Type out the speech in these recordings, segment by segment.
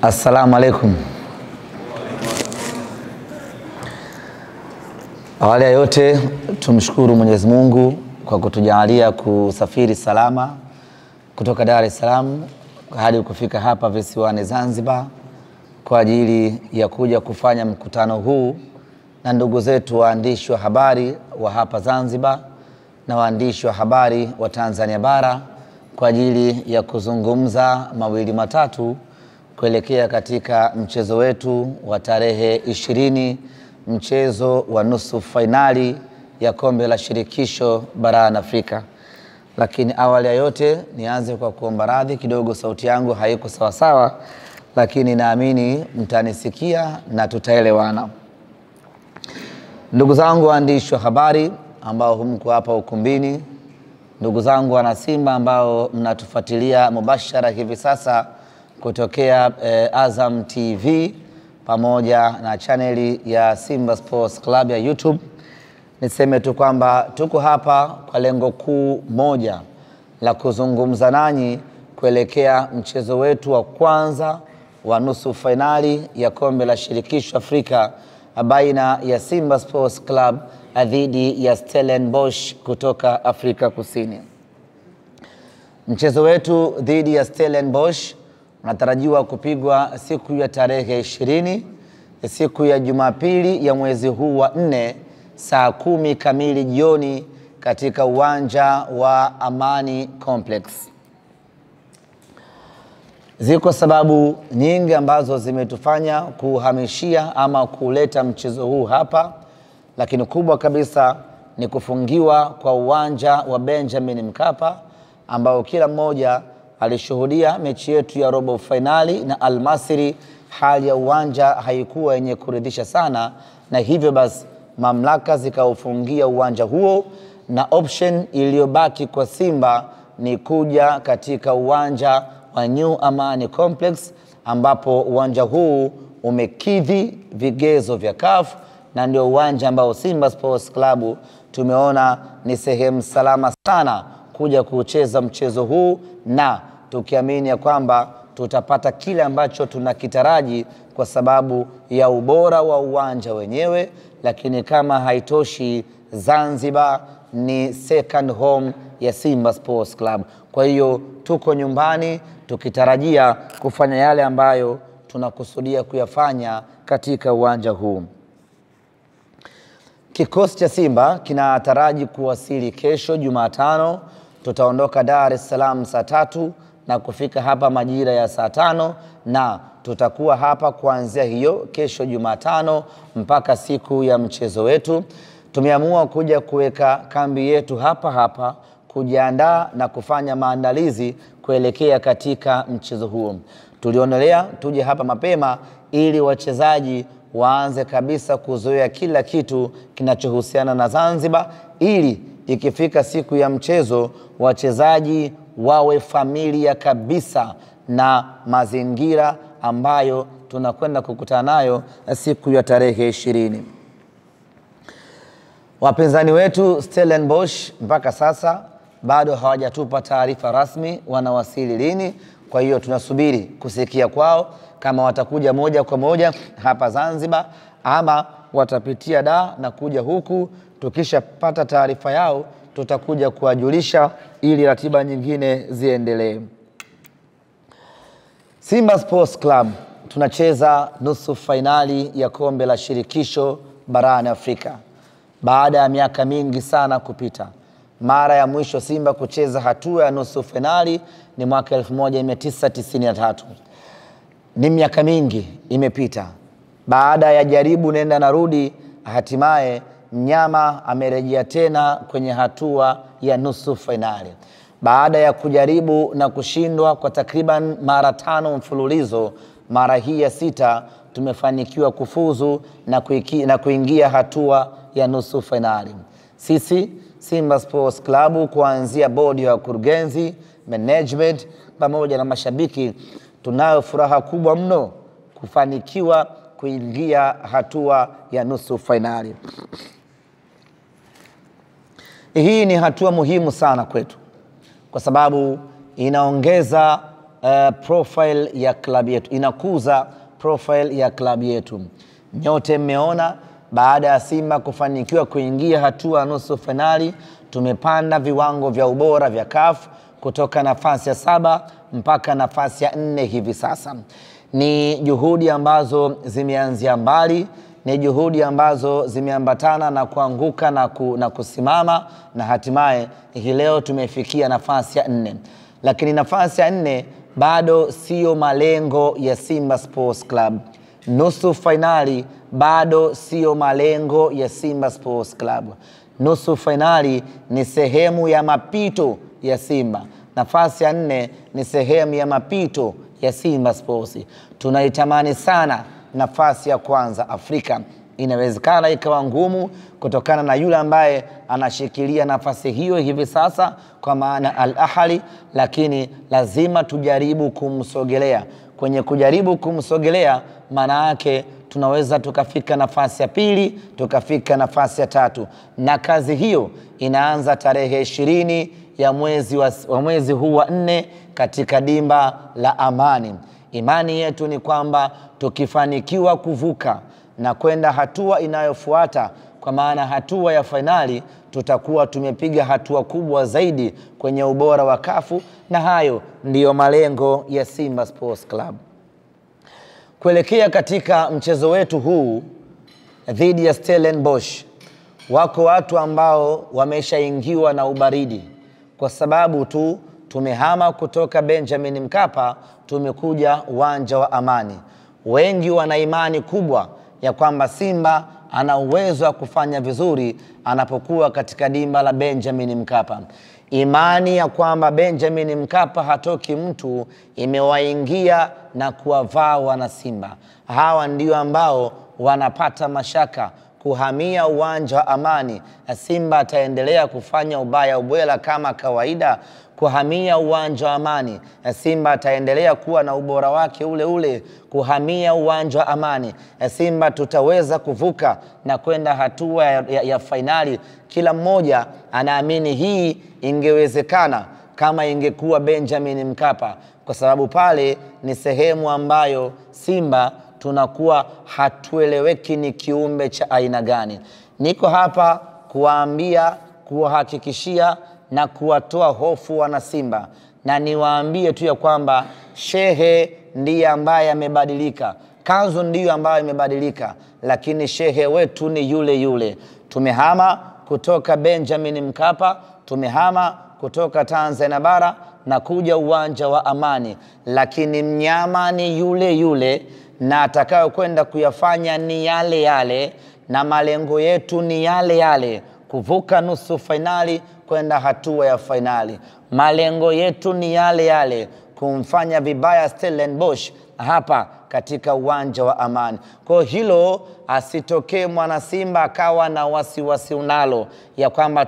Assalamu alaikum. Awali ya yote tumshukuru Mwenyezi Mungu kwa kutujalia kusafiri salama kutoka Dar es Salaam hadi kufika hapa visiwani Zanzibar kwa ajili ya kuja kufanya mkutano huu na ndugu zetu waandishi wa habari wa hapa Zanzibar na waandishi wa habari wa Tanzania bara kwa ajili ya kuzungumza mawili matatu kuelekea katika mchezo wetu wa tarehe 20, mchezo wa nusu fainali ya kombe la shirikisho barani Afrika. Lakini awali ya yote nianze kwa kuomba radhi kidogo, sauti yangu haiko sawa sawa, lakini naamini mtanisikia na tutaelewana. Ndugu zangu waandishi wa habari ambao mko hapa ukumbini, ndugu zangu wana Simba ambao mnatufuatilia mubashara hivi sasa kutokea Azam TV pamoja na chaneli ya Simba Sports Club ya YouTube, niseme tu kwamba tuko hapa kwa lengo kuu moja la kuzungumza nanyi kuelekea mchezo wetu wa kwanza wa nusu fainali ya kombe la shirikisho Afrika baina ya Simba Sports Club dhidi ya Stellenbosch kutoka Afrika Kusini. Mchezo wetu dhidi ya Stellenbosch unatarajiwa kupigwa siku ya tarehe 20, siku ya Jumapili ya mwezi huu wa 4 saa 10 kamili jioni katika uwanja wa Amani Complex. Ziko sababu nyingi ambazo zimetufanya kuhamishia ama kuleta mchezo huu hapa, lakini kubwa kabisa ni kufungiwa kwa uwanja wa Benjamin Mkapa ambao kila mmoja alishuhudia mechi yetu ya robo finali na Al Masry. Hali ya uwanja haikuwa yenye kuridhisha sana, na hivyo basi mamlaka zikaufungia uwanja huo, na option iliyobaki kwa Simba ni kuja katika uwanja wa New Amani Complex, ambapo uwanja huu umekidhi vigezo vya CAF na ndio uwanja ambao Simba Sports Club tumeona ni sehemu salama sana kuja kucheza mchezo huu, na tukiamini ya kwamba tutapata kile ambacho tunakitaraji kwa sababu ya ubora wa uwanja wenyewe. Lakini kama haitoshi, Zanzibar ni second home ya Simba Sports Club. Kwa hiyo tuko nyumbani tukitarajia kufanya yale ambayo tunakusudia kuyafanya katika uwanja huu. Kikosi cha Simba kinataraji kuwasili kesho Jumatano. Tutaondoka Dar es Salaam saa 3 na kufika hapa majira ya saa 5, na tutakuwa hapa kuanzia hiyo kesho Jumatano mpaka siku ya mchezo wetu. Tumeamua kuja kuweka kambi yetu hapa hapa kujiandaa na kufanya maandalizi kuelekea katika mchezo huo. Tulionelea tuje hapa mapema ili wachezaji waanze kabisa kuzoea kila kitu kinachohusiana na Zanzibar, ili ikifika siku ya mchezo wachezaji wawe familia kabisa na mazingira ambayo tunakwenda kukutana nayo siku ya tarehe 20. Wapinzani wetu Stellenbosch mpaka sasa bado hawajatupa taarifa rasmi wanawasili lini. Kwa hiyo tunasubiri kusikia kwao kama watakuja moja kwa moja hapa Zanzibar ama watapitia Dar na kuja huku. Tukishapata taarifa yao tutakuja kuwajulisha ili ratiba nyingine ziendelee. Simba Sports Club tunacheza nusu fainali ya kombe la shirikisho barani Afrika baada ya miaka mingi sana kupita. Mara ya mwisho Simba kucheza hatua ya nusu fainali ni mwaka 1993. Ni miaka mingi imepita. Baada ya jaribu nenda na rudi, hatimaye mnyama amerejea tena kwenye hatua ya nusu fainali. Baada ya kujaribu na kushindwa kwa takriban mara 5 mfululizo, mara hii ya 6 tumefanikiwa kufuzu na kuingia hatua ya nusu fainali. Sisi Simba Sports Club, kuanzia bodi ya wakurugenzi, management pamoja na mashabiki, tunayo furaha kubwa mno kufanikiwa kuingia hatua ya nusu fainali. Hii ni hatua muhimu sana kwetu kwa sababu inaongeza profile ya klabu yetu, inakuza profile ya klabu yetu. Nyote mmeona baada ya Simba kufanikiwa kuingia hatua ya nusu finali, tumepanda viwango vya ubora vya CAF kutoka nafasi ya 7 mpaka nafasi ya 4 hivi sasa. Ni juhudi ambazo zimeanzia mbali, ni juhudi ambazo zimeambatana na kuanguka na kusimama, na hatimaye hii leo tumefikia nafasi ya 4. Lakini nafasi ya 4 bado sio malengo ya Simba Sports Club. Nusu finali bado sio malengo ya Simba Sports Club. Nusu finali ni sehemu ya mapito ya Simba. Nafasi ya 4 ni sehemu ya mapito ya Simba Sports. Tunaitamani sana nafasi ya kwanza Afrika. Inawezekana ikawa ngumu kutokana na yule ambaye anashikilia nafasi hiyo hivi sasa, kwa maana Al Ahly, lakini lazima tujaribu kumsogelea. Kwenye kujaribu kumsogelea, maana yake tunaweza tukafika nafasi ya 2, tukafika nafasi ya 3, na kazi hiyo inaanza tarehe 20 ya mwezi huu wa 4 katika dimba la Amani. Imani yetu ni kwamba tukifanikiwa kuvuka na kwenda hatua inayofuata, kwa maana hatua ya fainali, tutakuwa tumepiga hatua kubwa zaidi kwenye ubora wa kafu, na hayo ndiyo malengo ya Simba Sports Club. Kuelekea katika mchezo wetu huu dhidi ya Stellenbosch, wako watu ambao wameshaingiwa na ubaridi kwa sababu tu tumehama kutoka Benjamin Mkapa tumekuja uwanja wa Amani. Wengi wana imani kubwa ya kwamba Simba ana uwezo wa kufanya vizuri anapokuwa katika dimba la Benjamin Mkapa. Imani ya kwamba Benjamin Mkapa hatoki mtu imewaingia na kuwavaa wana Simba. Hawa ndio ambao wanapata mashaka kuhamia uwanja wa Amani. Simba ataendelea kufanya ubaya ubwela kama kawaida kuhamia uwanja wa Amani. Simba ataendelea kuwa na ubora wake ule ule kuhamia uwanja wa Amani. Simba tutaweza kuvuka na kwenda hatua ya fainali. Kila mmoja anaamini hii ingewezekana kama ingekuwa Benjamin Mkapa, kwa sababu pale ni sehemu ambayo Simba tunakuwa hatueleweki ni kiumbe cha aina gani. Niko hapa kuwaambia, kuwahakikishia na kuwatoa hofu wana Simba, na niwaambie tu ya kwamba shehe ndiye ambaye amebadilika, kanzu ndiyo ambayo imebadilika, lakini shehe wetu ni yule yule. Tumehama kutoka Benjamin Mkapa, tumehama kutoka Tanzania bara na kuja uwanja wa Amani, lakini mnyama ni yule yule, na atakayo kwenda kuyafanya ni yale yale, na malengo yetu ni yale yale, kuvuka nusu finali kwenda hatua ya finali. Malengo yetu ni yale yale, kumfanya vibaya Stellenbosch hapa katika uwanja wa Amani. Kwa hilo asitokee mwana Simba akawa na wasiwasi unalo ya kwamba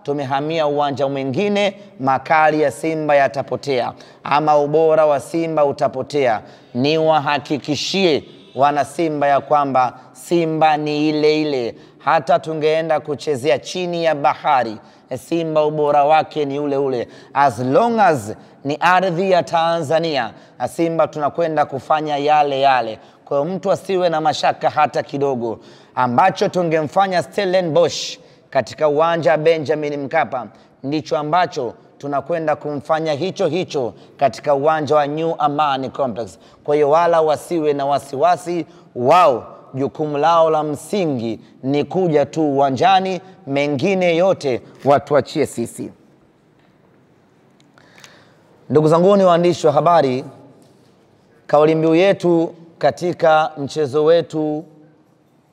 tumehamia uwanja mwingine, makali ya Simba yatapotea ama ubora wa Simba utapotea. Ni wahakikishie wana Simba ya kwamba Simba ni ile ile. Hata tungeenda kuchezea chini ya bahari, Simba ubora wake ni ule ule. As long as ni ardhi ya Tanzania, Simba tunakwenda kufanya yale yale. Kwa mtu asiwe na mashaka hata kidogo. Ambacho tungemfanya Stellenbosch katika uwanja wa Benjamin Mkapa ndicho ambacho tunakwenda kumfanya hicho hicho katika uwanja wa New Amani Complex. Kwa hiyo wala wasiwe na wasiwasi wao. Jukumu lao la msingi ni kuja tu uwanjani, mengine yote watuachie sisi. Ndugu zanguni waandishi wa habari, kauli mbiu yetu katika mchezo wetu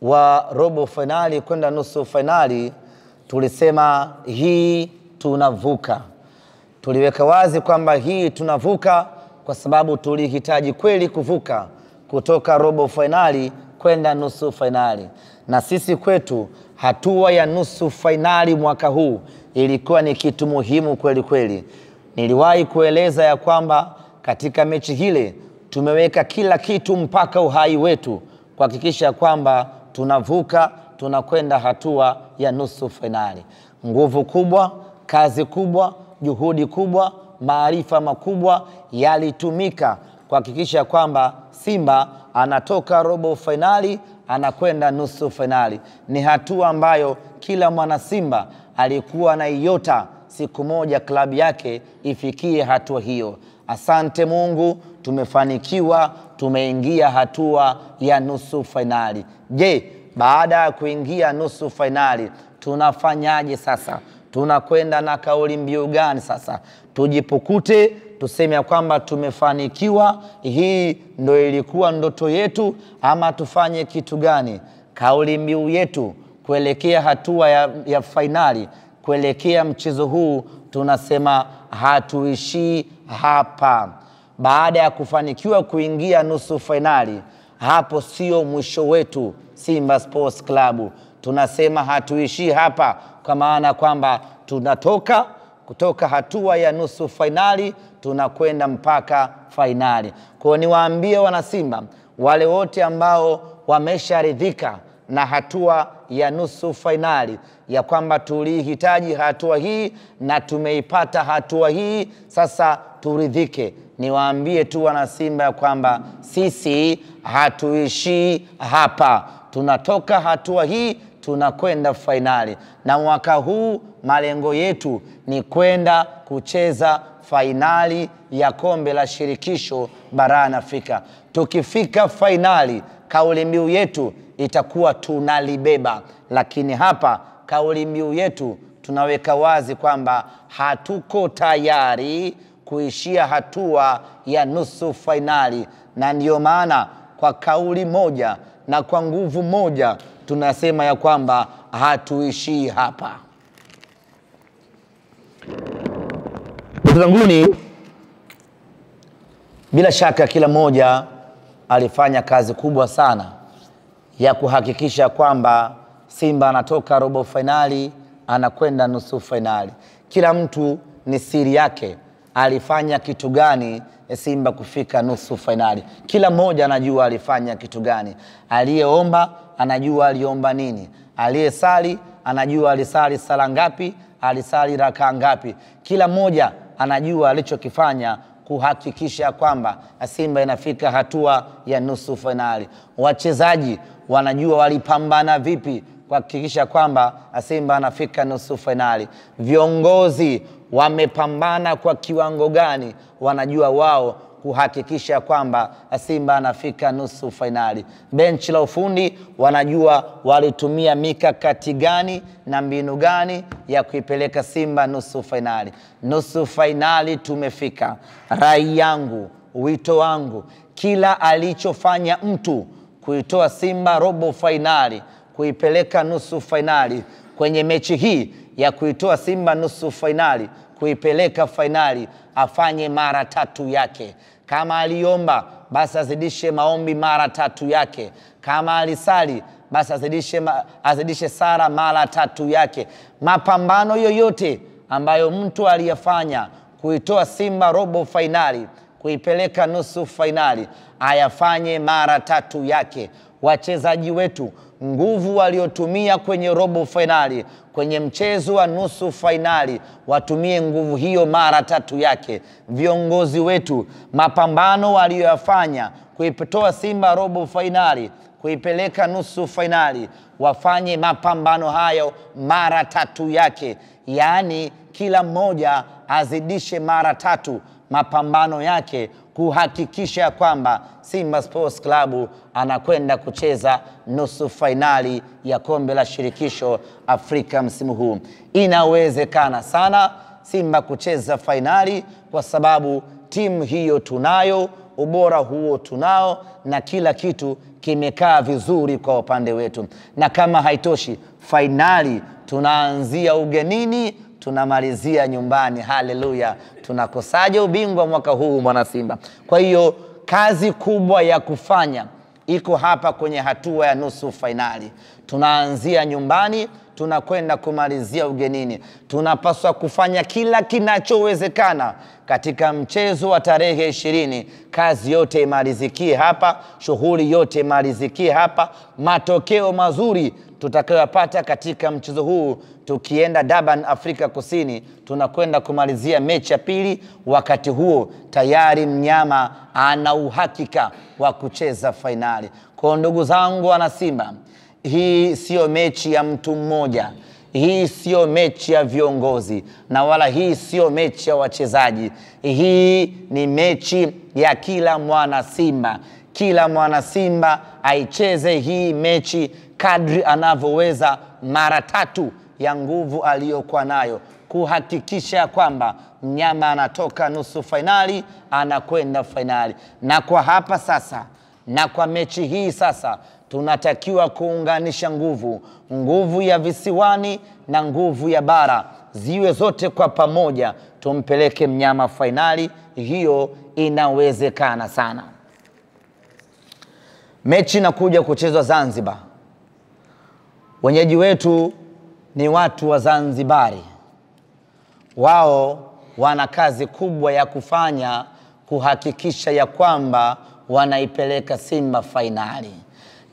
wa robo finali kwenda nusu finali, tulisema hii tunavuka. Tuliweka wazi kwamba hii tunavuka kwa sababu tulihitaji kweli kuvuka kutoka robo finali kwenda nusu finali. Na sisi kwetu hatua ya nusu finali mwaka huu ilikuwa ni kitu muhimu kweli kweli. Niliwahi kueleza ya kwamba katika mechi hile tumeweka kila kitu mpaka uhai wetu kuhakikisha kwamba tunavuka, tunakwenda hatua ya nusu finali. Nguvu kubwa, kazi kubwa, juhudi kubwa, maarifa makubwa yalitumika kuhakikisha kwamba Simba anatoka robo fainali anakwenda nusu fainali. Ni hatua ambayo kila mwana Simba alikuwa na iota siku moja klabu yake ifikie hatua hiyo. Asante Mungu, tumefanikiwa, tumeingia hatua ya nusu fainali. Je, baada ya kuingia nusu fainali tunafanyaje sasa? Tunakwenda na kauli mbiu gani sasa? Tujipukute, tuseme ya kwamba tumefanikiwa, hii ndio ilikuwa ndoto yetu, ama tufanye kitu gani? Kauli mbiu yetu kuelekea hatua ya fainali, kuelekea mchezo huu, tunasema hatuishii hapa. Baada ya kufanikiwa kuingia nusu fainali, hapo sio mwisho wetu Simba Sports Club. Tunasema hatuishii hapa, kwa maana kwamba tunatoka kutoka hatua ya nusu fainali tunakwenda mpaka fainali. Kwa niwaambie wana Simba wale wote ambao wamesharidhika na hatua ya nusu fainali ya kwamba tulihitaji hatua hii na tumeipata hatua hii, sasa turidhike. Niwaambie tu wana Simba ya kwamba sisi hatuishii hapa, tunatoka hatua hii tunakwenda fainali, na mwaka huu malengo yetu ni kwenda kucheza fainali ya kombe la shirikisho barani Afrika. Tukifika fainali, kauli mbiu yetu itakuwa tunalibeba, lakini hapa kauli mbiu yetu tunaweka wazi kwamba hatuko tayari kuishia hatua ya nusu fainali, na ndiyo maana kwa kauli moja na kwa nguvu moja tunasema ya kwamba hatuishii hapa. Ndugu zanguni, bila shaka kila mmoja alifanya kazi kubwa sana ya kuhakikisha kwamba Simba anatoka robo fainali anakwenda nusu fainali. Kila mtu ni siri yake, alifanya kitu gani Simba kufika nusu fainali. Kila mmoja anajua alifanya kitu gani. Aliyeomba anajua aliomba nini, aliyesali anajua alisali sala ngapi, alisali raka ngapi. Kila mmoja anajua alichokifanya kuhakikisha kwamba Simba inafika hatua ya nusu fainali. Wachezaji wanajua walipambana vipi kuhakikisha kwamba Simba anafika nusu fainali. Viongozi wamepambana kwa kiwango gani, wanajua wao kuhakikisha kwamba Simba anafika nusu fainali. Benchi la ufundi wanajua walitumia mikakati gani na mbinu gani ya kuipeleka Simba nusu fainali. Nusu fainali tumefika. Rai yangu, wito wangu, kila alichofanya mtu kuitoa Simba robo fainali, kuipeleka nusu fainali, kwenye mechi hii ya kuitoa Simba nusu fainali, kuipeleka fainali, afanye mara tatu yake. Kama aliomba, basi azidishe maombi mara tatu yake. Kama alisali, basi azidishe sala mara tatu yake. Mapambano yoyote ambayo mtu aliyafanya kuitoa Simba robo fainali, kuipeleka nusu fainali, ayafanye mara tatu yake. Wachezaji wetu, nguvu waliotumia kwenye robo fainali, kwenye mchezo wa nusu fainali, watumie nguvu hiyo mara tatu yake. Viongozi wetu, mapambano walioyafanya kuitoa Simba robo fainali, kuipeleka nusu fainali, wafanye mapambano hayo mara tatu yake. Yaani kila mmoja azidishe mara tatu mapambano yake kuhakikisha kwamba Simba Sports Club anakwenda kucheza nusu fainali ya kombe la shirikisho Afrika msimu huu. Inawezekana sana Simba kucheza fainali kwa sababu timu hiyo tunayo, ubora huo tunao, na kila kitu kimekaa vizuri kwa upande wetu. Na kama haitoshi, fainali tunaanzia ugenini, tunamalizia nyumbani. Haleluya! Tunakosaje ubingwa mwaka huu mwana Simba? Kwa hiyo kazi kubwa ya kufanya iko hapa kwenye hatua ya nusu fainali. Tunaanzia nyumbani, tunakwenda kumalizia ugenini. Tunapaswa kufanya kila kinachowezekana katika mchezo wa tarehe 20. Kazi yote imalizikie hapa, shughuli yote imalizikie hapa. Matokeo mazuri tutakayopata katika mchezo huu, tukienda Durban, Afrika Kusini, tunakwenda kumalizia mechi ya pili. Wakati huo tayari mnyama ana uhakika wa kucheza fainali. Kwa ndugu zangu wana Simba, hii sio mechi ya mtu mmoja. Hii sio mechi ya viongozi, na wala hii sio mechi ya wachezaji. Hii ni mechi ya kila mwana Simba. Kila mwana Simba aicheze hii mechi kadri anavyoweza, mara 3 ya nguvu aliyokuwa nayo, kuhakikisha kwamba mnyama anatoka nusu fainali, anakwenda fainali. Na kwa hapa sasa, na kwa mechi hii sasa, tunatakiwa kuunganisha nguvu ya visiwani na nguvu ya bara, ziwe zote kwa pamoja, tumpeleke mnyama fainali. Hiyo inawezekana sana. Mechi inakuja kuchezwa Zanzibar. Wenyeji wetu ni watu wa Zanzibari. Wao wana kazi kubwa ya kufanya, kuhakikisha ya kwamba wanaipeleka Simba fainali.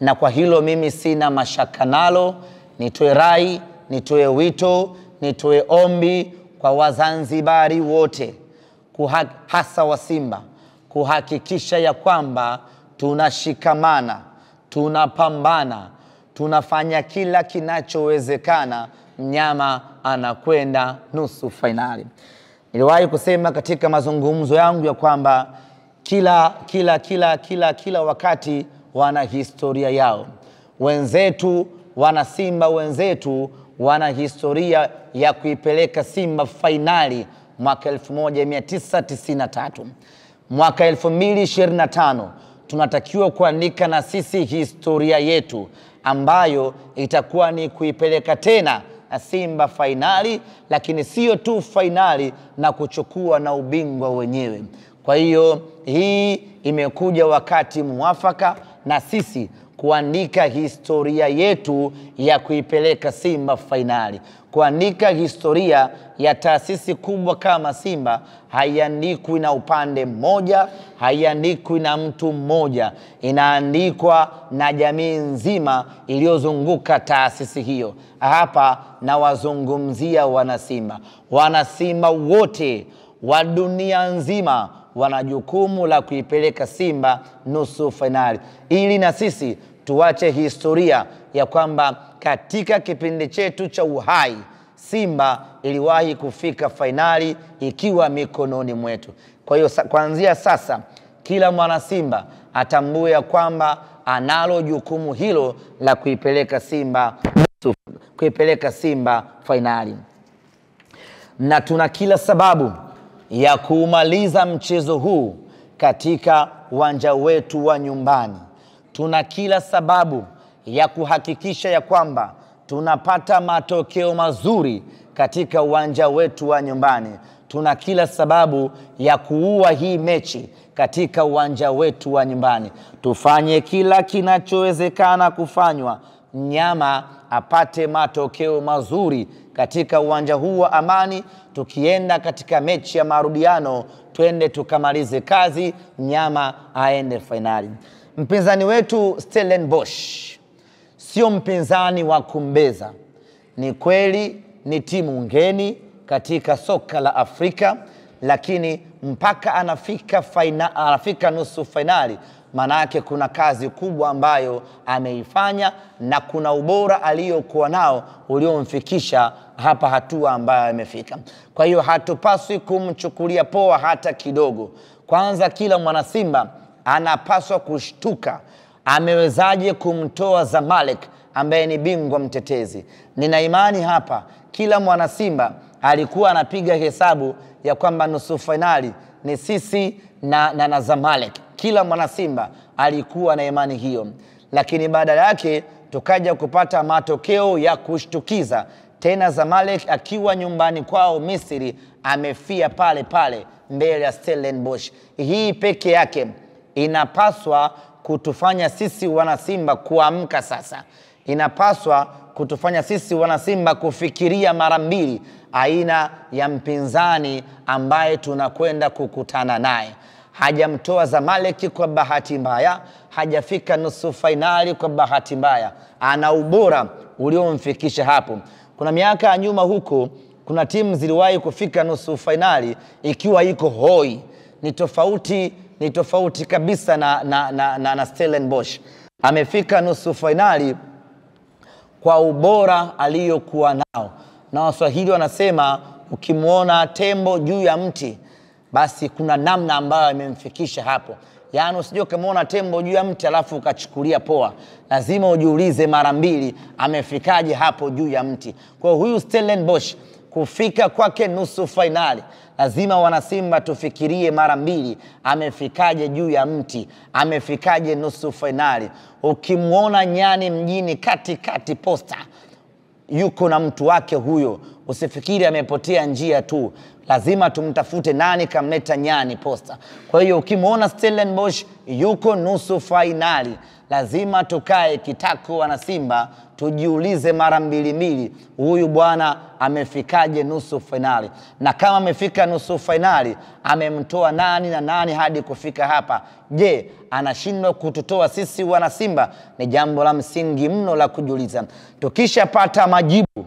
Na kwa hilo mimi sina mashaka nalo. Nitoe rai, nitoe wito, nitoe ombi kwa Wazanzibari wote, hasa wa Simba, kuhakikisha ya kwamba tunashikamana, tunapambana, tunafanya kila kinachowezekana, mnyama anakwenda nusu fainali. Niliwahi kusema katika mazungumzo yangu ya kwamba kila wakati wana historia yao. Wenzetu wana Simba, wenzetu wana historia ya kuipeleka Simba fainali mwaka 1993. Mwaka 2025 tunatakiwa kuandika na sisi historia yetu, ambayo itakuwa ni kuipeleka tena Simba fainali, lakini sio tu fainali, na kuchukua na ubingwa wenyewe. Kwa hiyo hii imekuja wakati muafaka na sisi kuandika historia yetu ya kuipeleka Simba fainali. Kuandika historia ya taasisi kubwa kama Simba haiandikwi na upande mmoja, haiandikwi na mtu mmoja, inaandikwa na jamii nzima iliyozunguka taasisi hiyo. Hapa na wazungumzia wanasimba. Wanasimba wote wa dunia nzima wana jukumu la kuipeleka Simba nusu fainali, ili na sisi tuache historia ya kwamba katika kipindi chetu cha uhai Simba iliwahi kufika fainali ikiwa mikononi mwetu. Kwa hiyo kuanzia sasa kila mwana Simba atambue ya kwamba analo jukumu hilo la kuipeleka Simba fainali. Na tuna kila sababu ya kuumaliza mchezo huu katika uwanja wetu wa nyumbani. Tuna kila sababu ya kuhakikisha ya kwamba tunapata matokeo mazuri katika uwanja wetu wa nyumbani. Tuna kila sababu ya kuua hii mechi katika uwanja wetu wa nyumbani. Tufanye kila kinachowezekana kufanywa, mnyama apate matokeo mazuri katika uwanja huu wa Amani. Tukienda katika mechi ya marudiano, twende tukamalize kazi, mnyama aende fainali. Mpinzani wetu Stellenbosch sio mpinzani wa kumbeza. Ni kweli ni timu ngeni katika soka la Afrika, lakini mpaka anafika nusu fainali, manake kuna kazi kubwa ambayo ameifanya na kuna ubora aliyokuwa nao uliomfikisha hapa hatua ambayo amefika. Kwa hiyo hatupaswi kumchukulia poa hata kidogo. Kwanza kila mwana Simba anapaswa kushtuka, amewezaje kumtoa Zamalek ambaye ni bingwa mtetezi. Nina imani hapa kila mwana Simba alikuwa anapiga hesabu ya kwamba nusu fainali ni sisi na Zamalek. Kila mwana Simba alikuwa na imani hiyo, lakini baada yake tukaja kupata matokeo ya kushtukiza. Tena Zamalek akiwa nyumbani kwao Misri amefia pale pale mbele ya Stellenbosch. Hii peke yake inapaswa kutufanya sisi wana Simba kuamka sasa. inapaswa kutufanya sisi wanasimba kufikiria mara mbili aina ya mpinzani ambaye tunakwenda kukutana naye. Hajamtoa Zamalek kwa bahati mbaya, hajafika nusu fainali kwa bahati mbaya. Ana ubora uliomfikisha hapo. Kuna miaka ya nyuma huko, kuna timu ziliwahi kufika nusu fainali ikiwa iko hoi. Ni tofauti kabisa na Stellenbosch. Amefika nusu fainali kwa ubora aliyokuwa nao. Na Waswahili wanasema ukimuona tembo juu ya mti, basi kuna namna ambayo imemfikisha hapo. Yaani usije kumuona tembo juu ya mti alafu ukachukulia poa. Lazima ujiulize mara mbili amefikaje hapo juu ya mti. Kwa huyu Stellenbosch kufika kwake nusu fainali, lazima wanasimba tufikirie mara mbili amefikaje juu ya mti, amefikaje nusu fainali. Ukimuona nyani mjini katikati posta, yuko na mtu wake huyo. Usifikiri amepotea njia tu, lazima tumtafute nani kamleta nyani posta. Kwa hiyo ukimuona Stellenbosch yuko nusu fainali, lazima tukae kitako wanasimba tujiulize mara mbili, huyu bwana amefikaje nusu fainali. Na kama amefika nusu fainali, amemtoa nani na nani hadi kufika hapa? Je, anashindwa kututoa sisi wanasimba? Ni jambo la msingi mno la kujiuliza. Tukishapata majibu,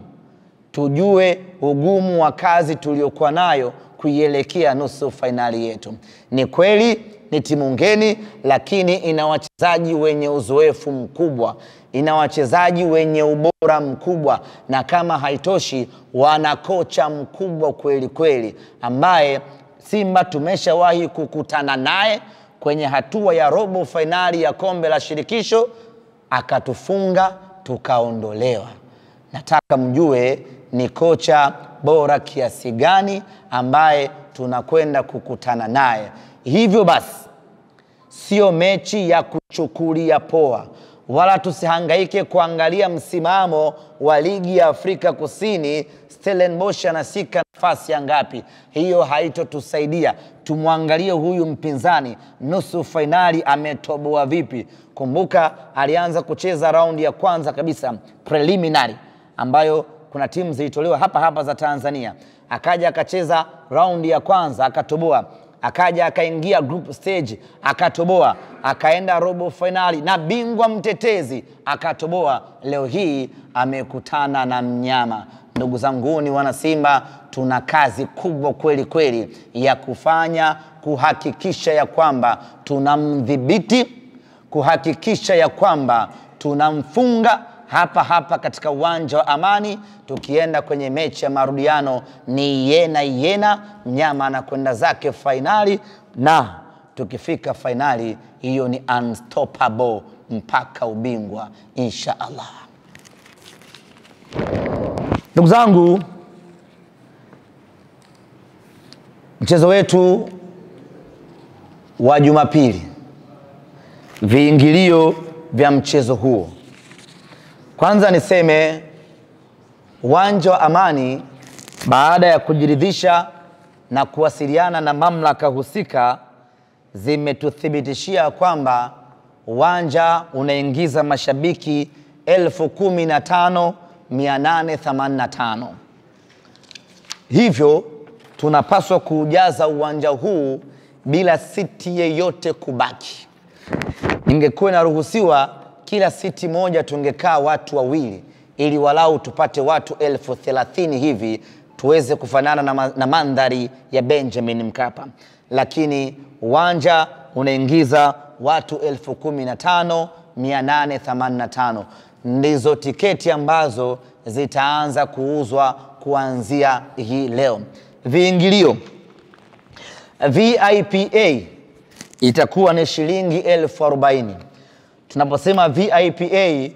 tujue ugumu wa kazi tuliokuwa nayo kuielekea nusu fainali yetu. Ni kweli ni timu ngeni, lakini ina wachezaji wenye uzoefu mkubwa, ina wachezaji wenye ubora mkubwa, na kama haitoshi, wana kocha mkubwa kweli kweli, ambaye Simba tumeshawahi kukutana naye kwenye hatua ya robo fainali ya kombe la shirikisho, akatufunga tukaondolewa. Nataka mjue ni kocha bora kiasi gani ambaye tunakwenda kukutana naye. Hivyo basi, sio mechi ya kuchukulia poa, wala tusihangaike kuangalia msimamo wa ligi ya Afrika Kusini, Stellenbosch anashika nafasi ya ngapi. Hiyo haitotusaidia. Tumwangalie huyu mpinzani nusu fainali ametoboa vipi. Kumbuka alianza kucheza raundi ya kwanza kabisa, preliminary, ambayo kuna timu zilitolewa hapa za Tanzania. Akaja akacheza raundi ya kwanza akatoboa, akaja akaingia group stage akatoboa, akaenda robo finali na bingwa mtetezi akatoboa. Leo hii amekutana na mnyama. Ndugu zangu ni wana Simba, tuna kazi kubwa kweli kweli ya kufanya, kuhakikisha ya kwamba tunamdhibiti, kuhakikisha ya kwamba tunamfunga hapa katika uwanja wa Amani. Tukienda kwenye mechi ya marudiano ni yena mnyama anakwenda zake fainali, na tukifika fainali hiyo ni unstoppable mpaka ubingwa insha Allah. Ndugu zangu, mchezo wetu wa Jumapili, viingilio vya mchezo huo. Kwanza niseme uwanja wa Amani, baada ya kujiridhisha na kuwasiliana na mamlaka husika, zimetuthibitishia kwamba uwanja unaingiza mashabiki 15,885. Hivyo tunapaswa kuujaza uwanja huu bila siti yeyote kubaki. Ingekuwa inaruhusiwa kila siti moja tungekaa watu wawili, ili walau tupate watu 30,000 hivi tuweze kufanana na mandhari ya Benjamin Mkapa. Lakini uwanja unaingiza watu 15,885. Ndizo tiketi ambazo zitaanza kuuzwa kuanzia hii leo. Viingilio VIPA itakuwa ni shilingi 40,000. Tunaposema VIPA,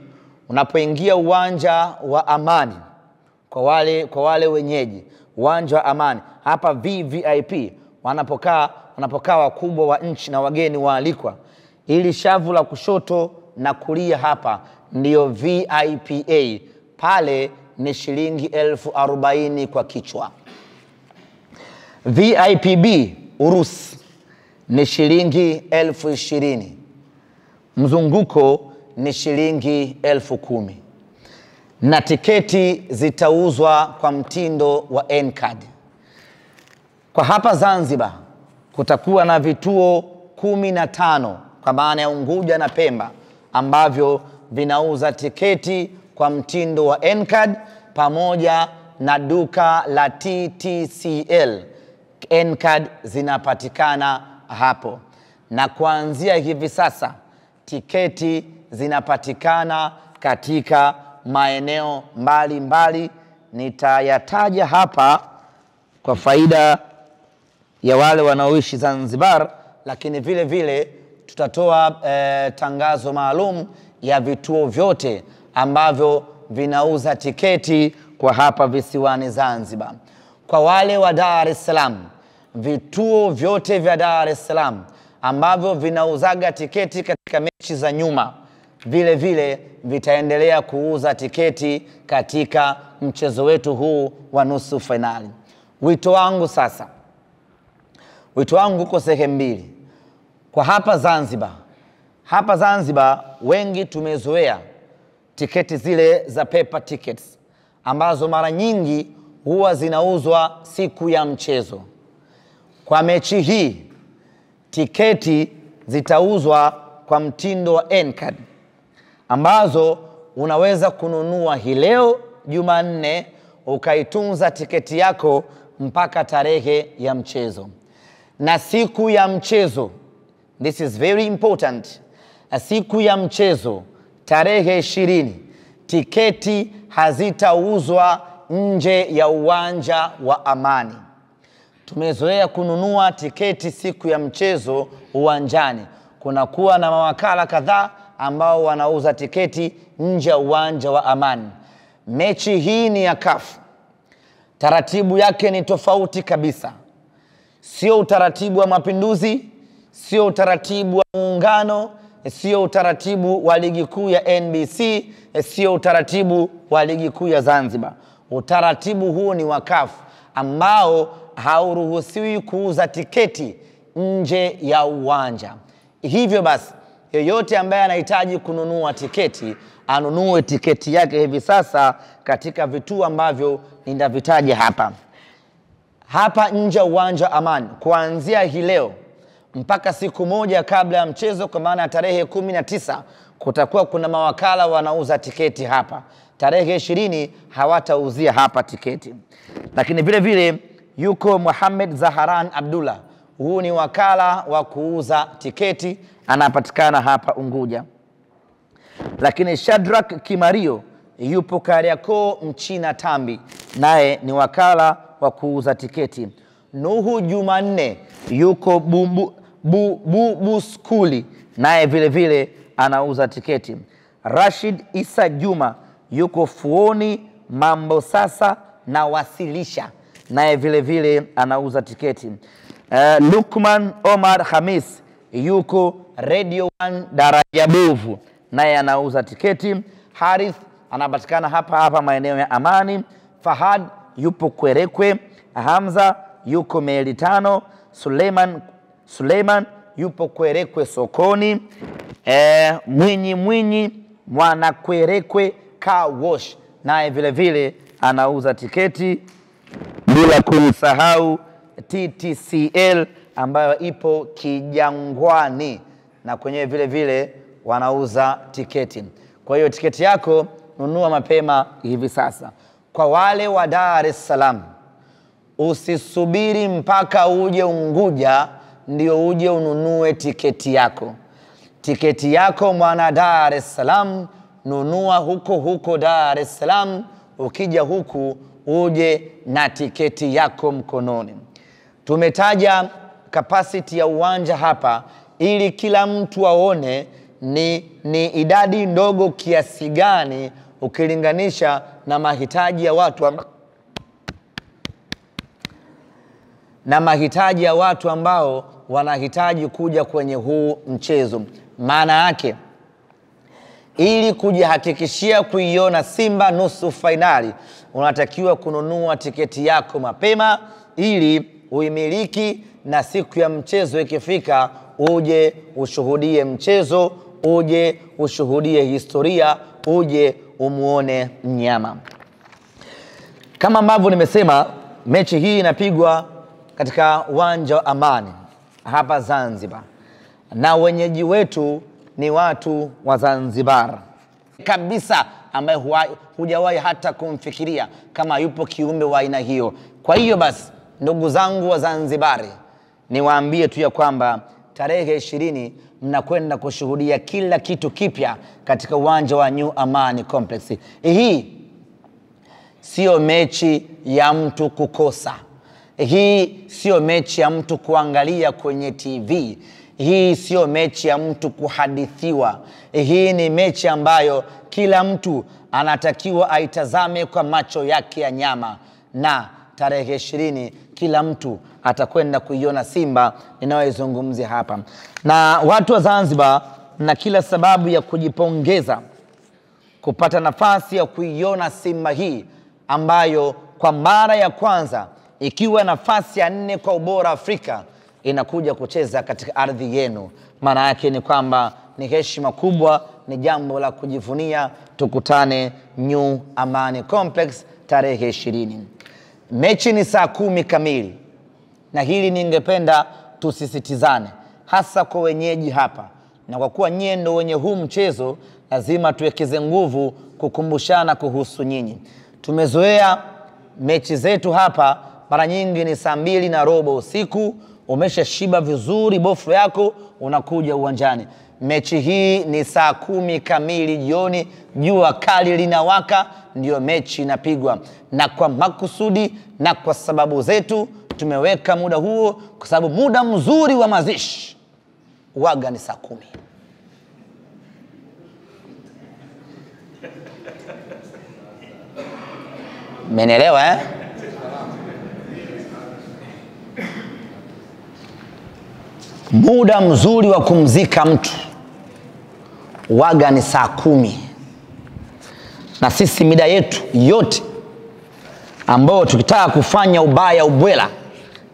unapoingia uwanja wa Amani, kwa wale wenyeji uwanja wa Amani, hapa VVIP wanapokaa wakubwa wa nchi na wageni waalikwa, ili shavu la kushoto na kulia hapa ndio VIPA. Pale ni shilingi 40,000 kwa kichwa. VIPB Urusi ni shilingi 20,000. Mzunguko ni shilingi 10,000. na tiketi zitauzwa kwa mtindo wa N-card. Kwa hapa Zanzibar kutakuwa na vituo 15 kwa maana ya Unguja na Pemba ambavyo vinauza tiketi kwa mtindo wa N-card pamoja na duka la TTCL. N-card zinapatikana hapo, na kuanzia hivi sasa tiketi zinapatikana katika maeneo mbalimbali. Nitayataja hapa kwa faida ya wale wanaoishi Zanzibar, lakini vile vile tutatoa tangazo maalum ya vituo vyote ambavyo vinauza tiketi kwa hapa visiwani Zanzibar. Kwa wale wa Dar es Salaam, vituo vyote vya Dar es Salaam ambavyo vinauzaga tiketi katika mechi za nyuma vile vile vitaendelea kuuza tiketi katika mchezo wetu huu wa nusu finali. Wito wangu sasa, wito wangu uko sehemu mbili. Kwa hapa Zanzibar wengi tumezoea tiketi zile za paper tickets ambazo mara nyingi huwa zinauzwa siku ya mchezo. Kwa mechi hii tiketi zitauzwa kwa mtindo wa N-card ambazo unaweza kununua hii leo Jumanne ukaitunza tiketi yako mpaka tarehe ya mchezo. Na siku ya mchezo, this is very important, siku ya mchezo tarehe 20 tiketi hazitauzwa nje ya uwanja wa Amani. Tumezoea kununua tiketi siku ya mchezo uwanjani. Kunakuwa na mawakala kadhaa ambao wanauza tiketi nje ya uwanja wa Amani. Mechi hii ni ya CAF. Taratibu yake ni tofauti kabisa. Sio utaratibu wa Mapinduzi, sio utaratibu wa Muungano, sio utaratibu wa ligi kuu ya NBC, sio utaratibu wa ligi kuu ya Zanzibar. Utaratibu huu ni wa CAF ambao hauruhusiwi kuuza tiketi nje ya uwanja. Hivyo basi, yeyote ambaye anahitaji kununua tiketi, anunue tiketi yake hivi sasa katika vituo ambavyo ninavitaja hapa. Hapa nje ya uwanja Amani, kuanzia hii leo mpaka siku moja kabla ya mchezo, kwa maana tarehe 19 kutakuwa kuna mawakala wanauza tiketi hapa. Tarehe 20 hawatauzia hapa tiketi. Lakini vile vile yuko Muhammad Zaharan Abdullah. Huu ni wakala wa kuuza tiketi, anapatikana hapa Unguja. Lakini Shadrack Kimario yupo Kariakoo Mchina Tambi, naye ni wakala wa kuuza tiketi. Nuhu Jumanne yuko Bubu Skuli, naye vile vile anauza tiketi. Rashid Isa Juma yuko Fuoni Mambo Sasa na Wasilisha, naye vile vile anauza tiketi. Lukman Omar Hamis yuko Radio 1 Daraja Bovu, naye anauza tiketi. Harith anapatikana hapa maeneo ya Amani. Fahad yupo Kwerekwe. Hamza yuko Meli Tano. Suleiman yupo Kwerekwe Sokoni. Mwinyi Mwana Kwerekwe Car Wash, naye vile vile anauza tiketi. Bila kumsahau TTCL ambayo ipo Kijangwani, na kwenye vile vile wanauza tiketi. Kwa hiyo tiketi yako nunua mapema hivi sasa. Kwa wale wa Dar es Salaam, usisubiri mpaka uje Unguja ndio uje ununue tiketi yako. Tiketi yako mwana Dar es Salaam, nunua huko Dar es Salaam. Ukija huku uje na tiketi yako mkononi. Tumetaja capacity ya uwanja hapa ili kila mtu aone ni idadi ndogo kiasi gani ukilinganisha na mahitaji ya watu ambao wanahitaji kuja kwenye huu mchezo. Maana yake, ili kujihakikishia kuiona Simba nusu finali, unatakiwa kununua tiketi yako mapema ili uimiliki, na siku ya mchezo ikifika uje ushuhudie mchezo, uje ushuhudie historia, uje umuone mnyama. Kama ambavyo nimesema, mechi hii inapigwa katika uwanja wa Amani hapa Zanzibar, na wenyeji wetu ni watu wa Zanzibar kabisa, ambaye hujawahi hata kumfikiria kama yupo kiumbe wa aina hiyo. Kwa hiyo basi, ndugu zangu wa Zanzibari, niwaambie tu ya kwamba tarehe 20 mnakwenda kushuhudia kila kitu kipya katika uwanja wa New Amani Complex. Hii sio mechi ya mtu kukosa. Hii sio mechi ya mtu kuangalia kwenye TV. Hii sio mechi ya mtu kuhadithiwa. Hii ni mechi ambayo kila mtu anatakiwa aitazame kwa macho yake ya nyama, na tarehe 20 kila mtu atakwenda kuiona Simba ninayoizungumzia hapa. Na watu wa Zanzibar na kila sababu ya kujipongeza kupata nafasi ya kuiona Simba hii ambayo kwa mara ya kwanza, ikiwa nafasi ya 4 kwa ubora Afrika, inakuja kucheza katika ardhi yenu. Maana yake ni kwamba ni heshima kubwa, ni jambo la kujivunia. Tukutane New Amani Complex tarehe 20. Mechi ni saa 10 kamili, na hili ningependa tusisitizane hasa kwa wenyeji hapa, na kwa kuwa nyie ndio wenye huu mchezo, lazima tuwekeze nguvu kukumbushana kuhusu nyinyi. Tumezoea mechi zetu hapa mara nyingi ni saa 2:15 usiku, umeshashiba vizuri bofu yako, unakuja uwanjani. Mechi hii ni saa 10 kamili jioni, jua kali linawaka, ndio mechi inapigwa. Na kwa makusudi na kwa sababu zetu tumeweka muda huo, kwa sababu muda mzuri wa mazishi waga ni saa 10. Menelewa eh? Muda mzuri wa kumzika mtu waga ni saa 10. Na sisi mida yetu yote ambao tukitaka kufanya ubaya ubwela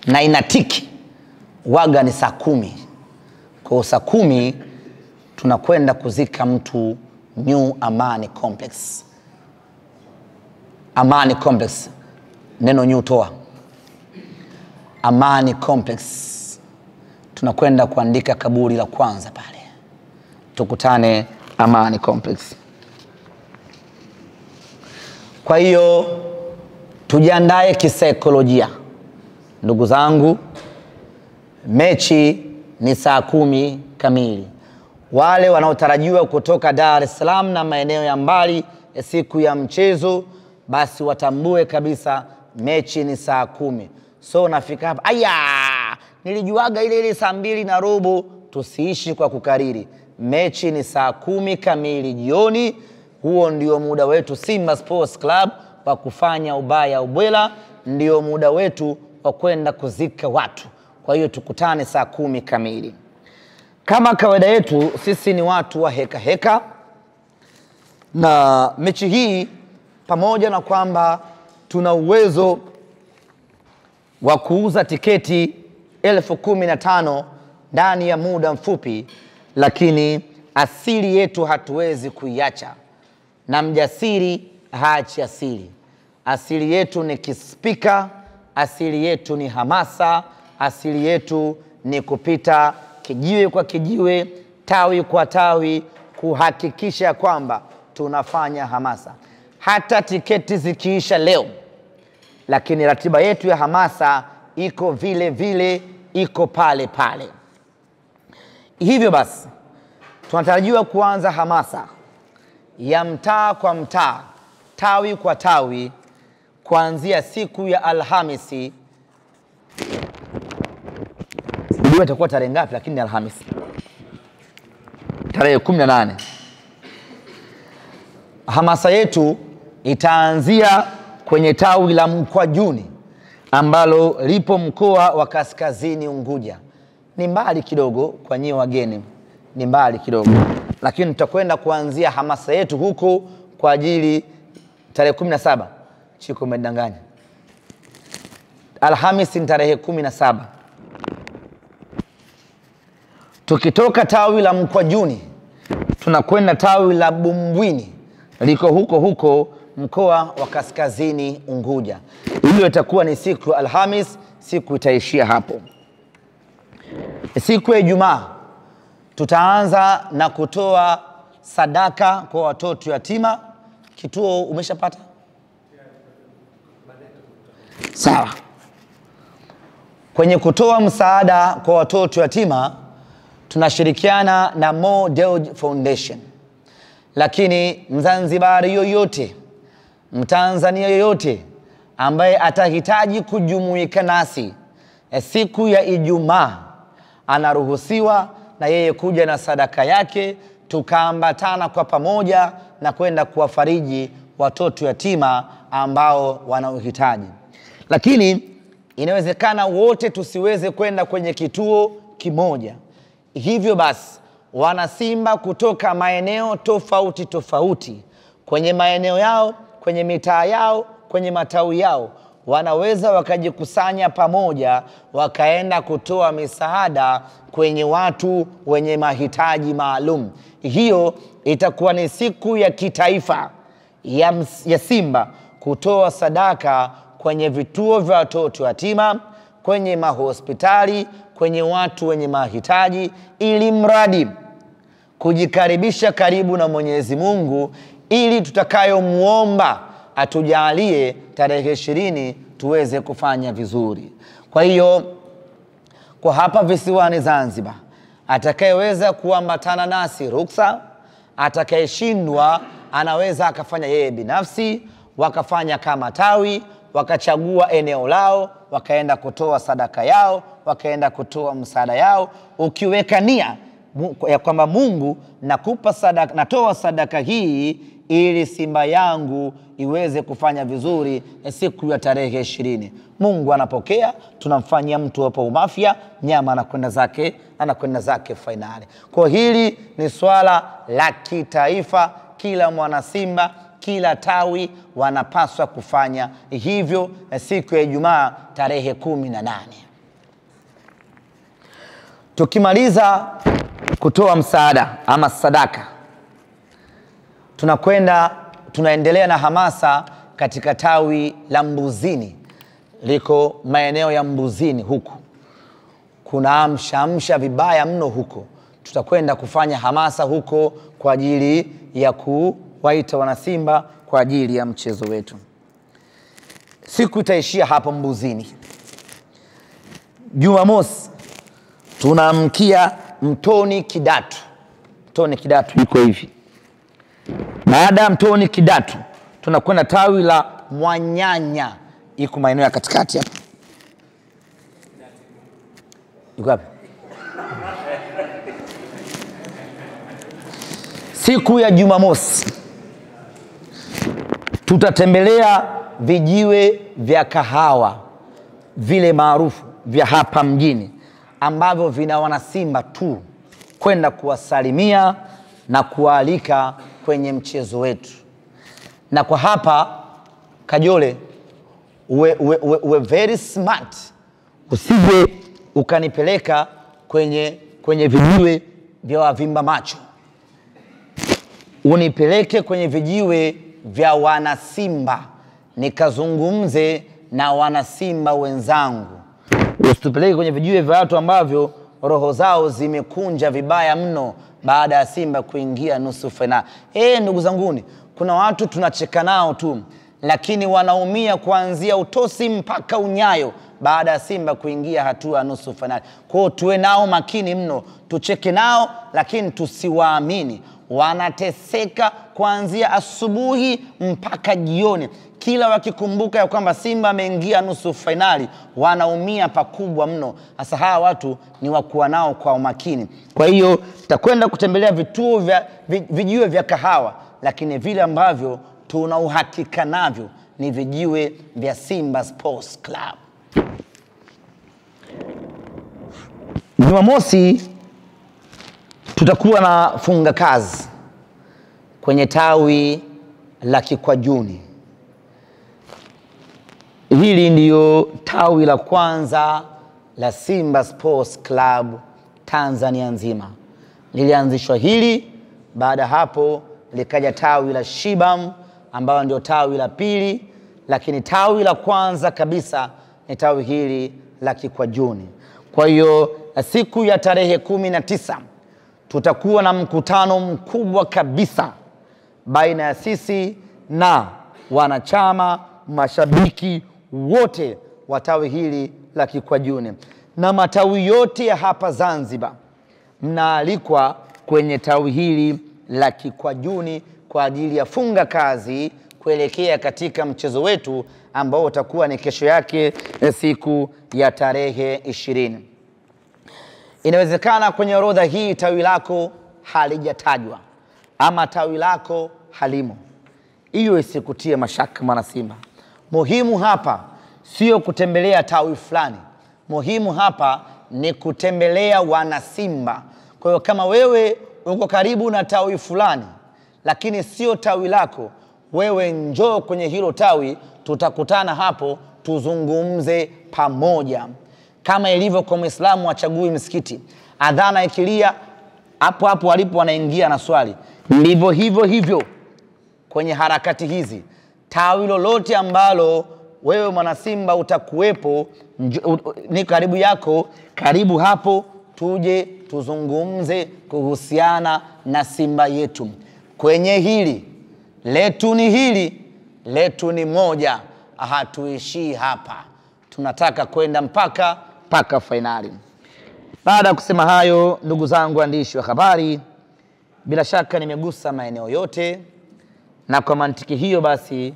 na inatiki waga ni saa 10. Kwa saa 10 tunakwenda kuzika mtu New Amani Complex. Amani Complex, neno new toa. Amani Complex, tunakwenda kuandika kaburi la kwanza pale. Tukutane Amani Complex. Kwa hiyo tujiandae kisaikolojia, ndugu zangu. Mechi ni saa 10 kamili. Wale wanaotarajiwa kutoka Dar es Salaam na maeneo ya mbali ya siku ya mchezo, basi watambue kabisa mechi ni saa 10. So nafika hapa, aya, nilijuaga ile saa 2:15. Tusiishi kwa kukariri. Mechi ni saa 10 kamili jioni. Huo ndio muda wetu Simba Sports Club wa kufanya ubaya ubwela, ndio muda wetu wa kwenda kuzika watu. Kwa hiyo tukutane saa 10 kamili. Kama kawaida yetu, sisi ni watu wa heka heka, na mechi hii pamoja na kwamba tuna uwezo wa kuuza tiketi 15,000 ndani ya muda mfupi, lakini asili yetu hatuwezi kuiacha, na mjasiri haachi asili. Asili yetu ni kispika, asili yetu ni hamasa, asili yetu ni kupita kijiwe kwa kijiwe, tawi kwa tawi, kuhakikisha kwamba tunafanya hamasa. Hata tiketi zikiisha leo, lakini ratiba yetu ya hamasa iko vile vile, iko pale pale. Hivyo basi, tunatarajiwa kuanza hamasa ya mtaa kwa mtaa, tawi kwa tawi, kuanzia siku ya Alhamisi. Sijui itakuwa tarehe ngapi, lakini ni Alhamisi tarehe 18. Hamasa yetu itaanzia kwenye tawi la Mkwajuni ambalo lipo mkoa wa Kaskazini Unguja. Ni mbali kidogo kwa nyie wageni, ni mbali kidogo, lakini tutakwenda kuanzia hamasa yetu huko kwa ajili tarehe 17. Chiko umedanganya. Alhamisi ni tarehe 17. Tukitoka tawi la Mkwajuni tunakwenda tawi la Bumbwini liko huko huko mkoa wa Kaskazini Unguja. Hiyo itakuwa ni siku ya Alhamis, siku itaishia hapo. Siku ya Ijumaa tutaanza na kutoa sadaka kwa watoto yatima. Kituo umeshapata? Sawa. Kwenye kutoa msaada kwa watoto yatima tunashirikiana na Mo Dewji Foundation. Lakini Mzanzibari yoyote, Mtanzania yoyote ambaye atahitaji kujumuika nasi siku ya Ijumaa anaruhusiwa na yeye kuja na sadaka yake, tukaambatana kwa pamoja na kwenda kuwafariji watoto yatima ambao wana uhitaji. Lakini inawezekana wote tusiweze kwenda kwenye kituo kimoja. Hivyo basi wanasimba kutoka maeneo tofauti tofauti, kwenye maeneo yao, kwenye mitaa yao, kwenye matawi yao, wanaweza wakajikusanya pamoja wakaenda kutoa misaada kwenye watu wenye mahitaji maalum. Hiyo itakuwa ni siku ya kitaifa ya Simba kutoa sadaka kwenye vituo vya watoto yatima, kwenye mahospitali, kwenye watu wenye mahitaji, ili mradi kujikaribisha karibu na Mwenyezi Mungu, ili tutakayomuomba atujalie tarehe 20 tuweze kufanya vizuri. Kwa hiyo kwa hapa visiwani Zanzibar, atakayeweza kuambatana nasi ruksa, atakayeshindwa anaweza akafanya yeye binafsi, wakafanya kama tawi, wakachagua eneo lao, wakaenda kutoa sadaka yao, wakaenda kutoa msaada yao, ukiweka nia ya kwamba Mungu, nakupa sadaka, natoa sadaka hii ili Simba yangu iweze kufanya vizuri siku ya tarehe 20. Mungu anapokea, tunamfanyia mtu hapo umafia, nyama anakwenda zake finali. Kwa hili ni swala la kitaifa, kila mwana Simba, kila tawi wanapaswa kufanya hivyo siku ya Ijumaa tarehe 18. Tukimaliza kutoa msaada ama sadaka, tunaendelea na hamasa katika tawi la Mbuzini. Liko maeneo ya Mbuzini huku, kuna amsha vibaya mno huko. Tutakwenda kufanya hamasa huko kwa ajili ya kuwaita wanasimba kwa ajili ya mchezo wetu. Siku itaishia hapo Mbuzini. Jumamosi tunaamkia Mtoni Kidatu. Mtoni Kidatu iko hivi. Baada ya Mtoni Kidatu tunakwenda tawi la Mwanyanya, iko maeneo ya katikati hapa. Iko wapi? Siku ya Jumamosi tutatembelea vijiwe vya kahawa vile maarufu vya hapa mjini, ambavyo vina wanasimba tu, kwenda kuwasalimia na kualika kwenye mchezo wetu. Na kwa hapa Kajole, uwe very smart, usije ukanipeleka kwenye vijiwe vya wavimba macho, unipeleke kwenye vijiwe vya wanasimba nikazungumze na wanasimba wenzangu. Usitupeleke kwenye vijiwe vya watu ambavyo roho zao zimekunja vibaya mno baada ya Simba kuingia nusu fainali. Ndugu zanguni, kuna watu tunacheka nao tu, lakini wanaumia kuanzia utosi mpaka unyayo baada ya Simba kuingia hatua ya nusu fainali. Kwa hiyo tuwe nao makini mno, tucheke nao lakini tusiwaamini. Wanateseka kuanzia asubuhi mpaka jioni. Kila wakikumbuka ya kwamba Simba ameingia nusu fainali, wanaumia pakubwa mno. Hasa hawa watu ni wakuwa nao kwa umakini. Kwa hiyo tutakwenda kutembelea vijiwe vya kahawa, lakini vile ambavyo tuna uhakika navyo ni vijiwe vya Simba Sports Club. Jumamosi tutakuwa na funga kazi kwenye tawi la Kikwajuni. Hili ndiyo tawi la kwanza la Simba Sports Club Tanzania nzima. Lilianzishwa hili, baada hapo likaja tawi la Shibam ambalo ndio tawi la pili, lakini tawi la kwanza kabisa ni tawi hili la Kikwajuni. Kwa hiyo siku ya tarehe 19 tutakuwa na mkutano mkubwa kabisa baina ya sisi na wanachama, mashabiki wote wa tawi hili la Kikwajuni, na matawi yote ya hapa Zanzibar mnaalikwa kwenye tawi hili la Kikwajuni kwa ajili ya funga kazi kuelekea katika mchezo wetu ambao utakuwa ni kesho yake siku ya tarehe 20. Inawezekana kwenye orodha hii tawi lako halijatajwa ama tawi lako halimo. Hiyo isikutie mashaka mwana Simba. Muhimu hapa sio kutembelea tawi fulani. Muhimu hapa ni kutembelea wana Simba. Kwa hiyo kama wewe uko karibu na tawi fulani lakini sio tawi lako, wewe njoo kwenye hilo tawi, tutakutana hapo tuzungumze pamoja. Kama ilivyo kwa Muislamu achagui msikiti, adhana ikilia hapo hapo walipo wanaingia na swali. Ndivyo hivyo kwenye harakati hizi, tawi lolote ambalo wewe mwana Simba utakuwepo ni karibu yako, karibu hapo tuje tuzungumze kuhusiana na Simba yetu. Kwenye hili letu ni moja, hatuishii hapa, tunataka kwenda mpaka fainali. Baada ya kusema hayo, ndugu zangu waandishi wa habari, bila shaka nimegusa maeneo yote, na kwa mantiki hiyo basi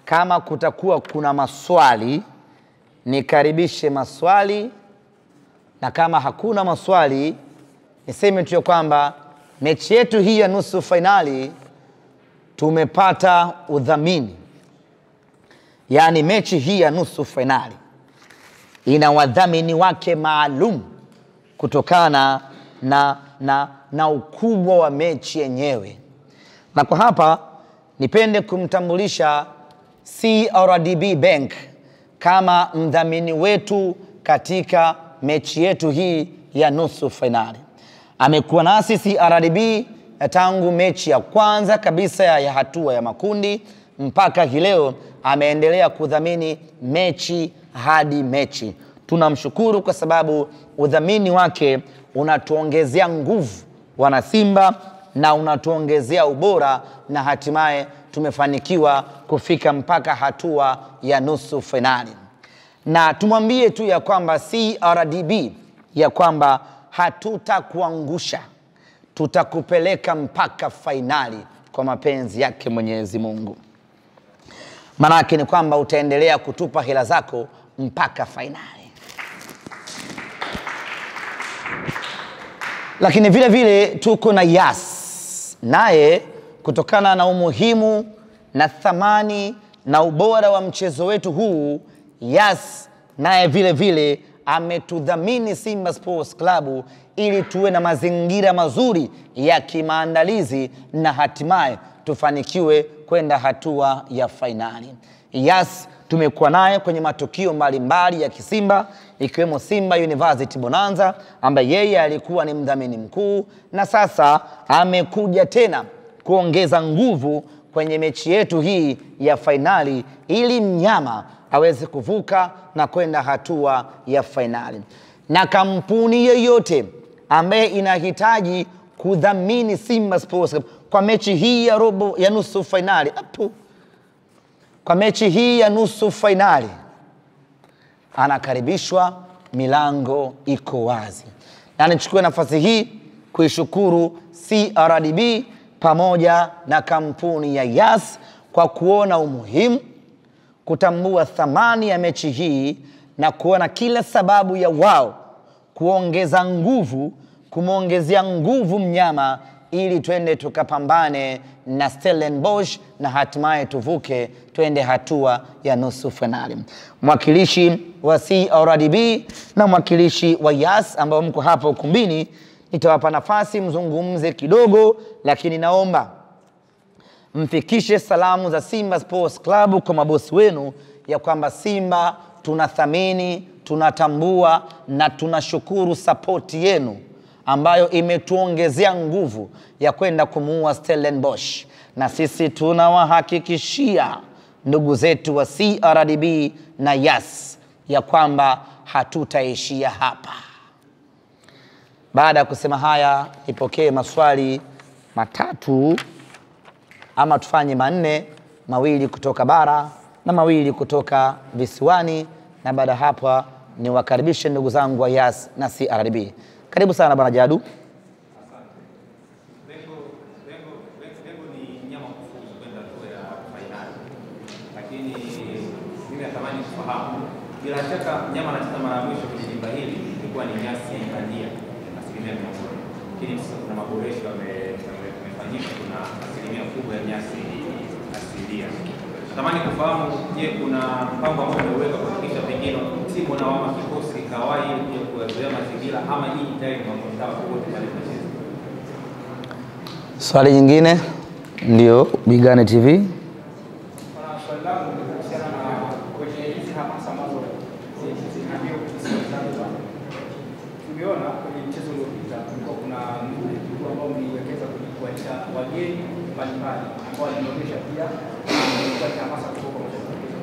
kama kutakuwa kuna maswali nikaribishe maswali, na kama hakuna maswali niseme tu kwamba mechi yetu hii ya nusu fainali tumepata udhamini. Yaani mechi hii ya nusu fainali ina wadhamini wake maalum kutokana na ukubwa wa mechi yenyewe. Na kwa hapa nipende kumtambulisha CRDB Bank kama mdhamini wetu katika mechi yetu hii ya nusu fainali. Amekuwa nasi CRDB tangu mechi ya kwanza kabisa ya hatua ya makundi mpaka hii leo, ameendelea kudhamini mechi hadi mechi. Tunamshukuru kwa sababu udhamini wake unatuongezea nguvu wana Simba na unatuongezea ubora, na hatimaye tumefanikiwa kufika mpaka hatua ya nusu fainali. Na tumwambie tu ya kwamba CRDB ya kwamba hatutakuangusha, tutakupeleka mpaka fainali kwa mapenzi yake Mwenyezi Mungu. Manake ni kwamba utaendelea kutupa hela zako mpaka fainali. Lakini vile vile tuko na Yas, naye kutokana na umuhimu na thamani na ubora wa mchezo wetu huu, Yas naye vile vile ametudhamini Simba Sports Club ili tuwe na mazingira mazuri ya kimaandalizi na hatimaye tufanikiwe kwenda hatua ya fainali. Yas tumekuwa naye kwenye matukio mbalimbali ya kisimba, ikiwemo Simba University Bonanza ambaye yeye alikuwa ni mdhamini mkuu, na sasa amekuja tena kuongeza nguvu kwenye mechi yetu hii ya fainali ili mnyama aweze kuvuka na kwenda hatua ya fainali. Na kampuni yoyote ambaye inahitaji kudhamini Simba Sports Club kwa mechi hii ya nusu fainali, kwa mechi hii ya nusu fainali, anakaribishwa, milango iko wazi. Na nichukue nafasi hii kuishukuru CRDB pamoja na kampuni ya Yas kwa kuona umuhimu, kutambua thamani ya mechi hii na kuona kila sababu ya wao kuongeza nguvu, kumwongezea nguvu mnyama ili twende tukapambane na Stellenbosch na hatimaye tuvuke twende hatua ya nusu finali. Mwakilishi wa CRDB na mwakilishi wa Yas ambao mko hapa ukumbini, nitawapa nafasi mzungumze kidogo, lakini naomba mfikishe salamu za Simba Sports Club kwa mabosi wenu ya kwamba Simba tunathamini, tunatambua na tunashukuru support yenu ambayo imetuongezea nguvu ya kwenda kumuua Stellenbosch, na sisi tunawahakikishia ndugu zetu wa CRDB na Yas ya kwamba hatutaishia hapa. Baada ya kusema haya, nipokee maswali matatu ama tufanye manne, mawili kutoka bara na mawili kutoka visiwani, na baada hapa ni wakaribishe ndugu zangu wa Yas na CRDB. Karibu sana bwana Jadu. Lengo ni nyama kufuzu kwenda hatua ya fainali. Lakini mimi natamani kufahamu, bila shaka nyama anacheza mara ya mwisho kwenye dimba hili ilikuwa ni nyasi bandia 100%. Lakini sasa kuna maboresho yamefanyika, kuna asilimia kubwa ya nyasi asilia. Natamani kufahamu, je, kuna mpango ambao umeweka kuhakikisha pengine timu na wama kikosi kawai ili kuzoea mazingira, ama hii tayari ni mtawa wote pale tunacheza? Swali nyingine ndio Bigane TV. Swali langu ni kuhusiana na kwenye hizi hamasa ambazo zinavyo tumeona kwenye mchezo uliopita kulikuwa kuna mtu ambao mliwekeza kuwaita wageni mbalimbali ambao walionyesha pia kupata hamasa kutoka kwa mashabiki.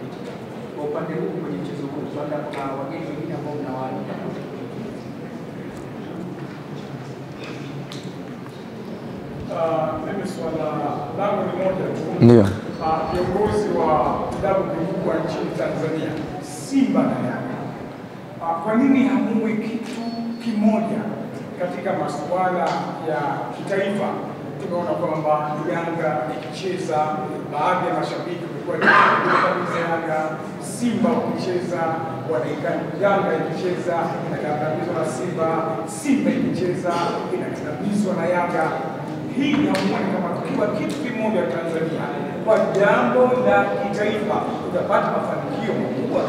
Kwa upande huu kwenye mchezo huu labda kuna wageni wengine ambao mnawaalika. Mimi swala langu ni moja tu. Ndio. Viongozi wa klabu kubwa nchini Tanzania, Simba na Yanga, kwa nini hamui kitu kimoja katika masuala ya kitaifa? Tumeona kwamba Yanga ikicheza, baadhi ya mashabiki walikuwa kabisa Yanga, Simba wakicheza wanaikana, Yanga ikicheza inakandamizwa na Simba, Simba ikicheza inakandamizwa na Yanga. Hii inaonekana kama tukiwa kitu kimoja Tanzania kwa jambo la kitaifa tutapata mafanikio makubwa.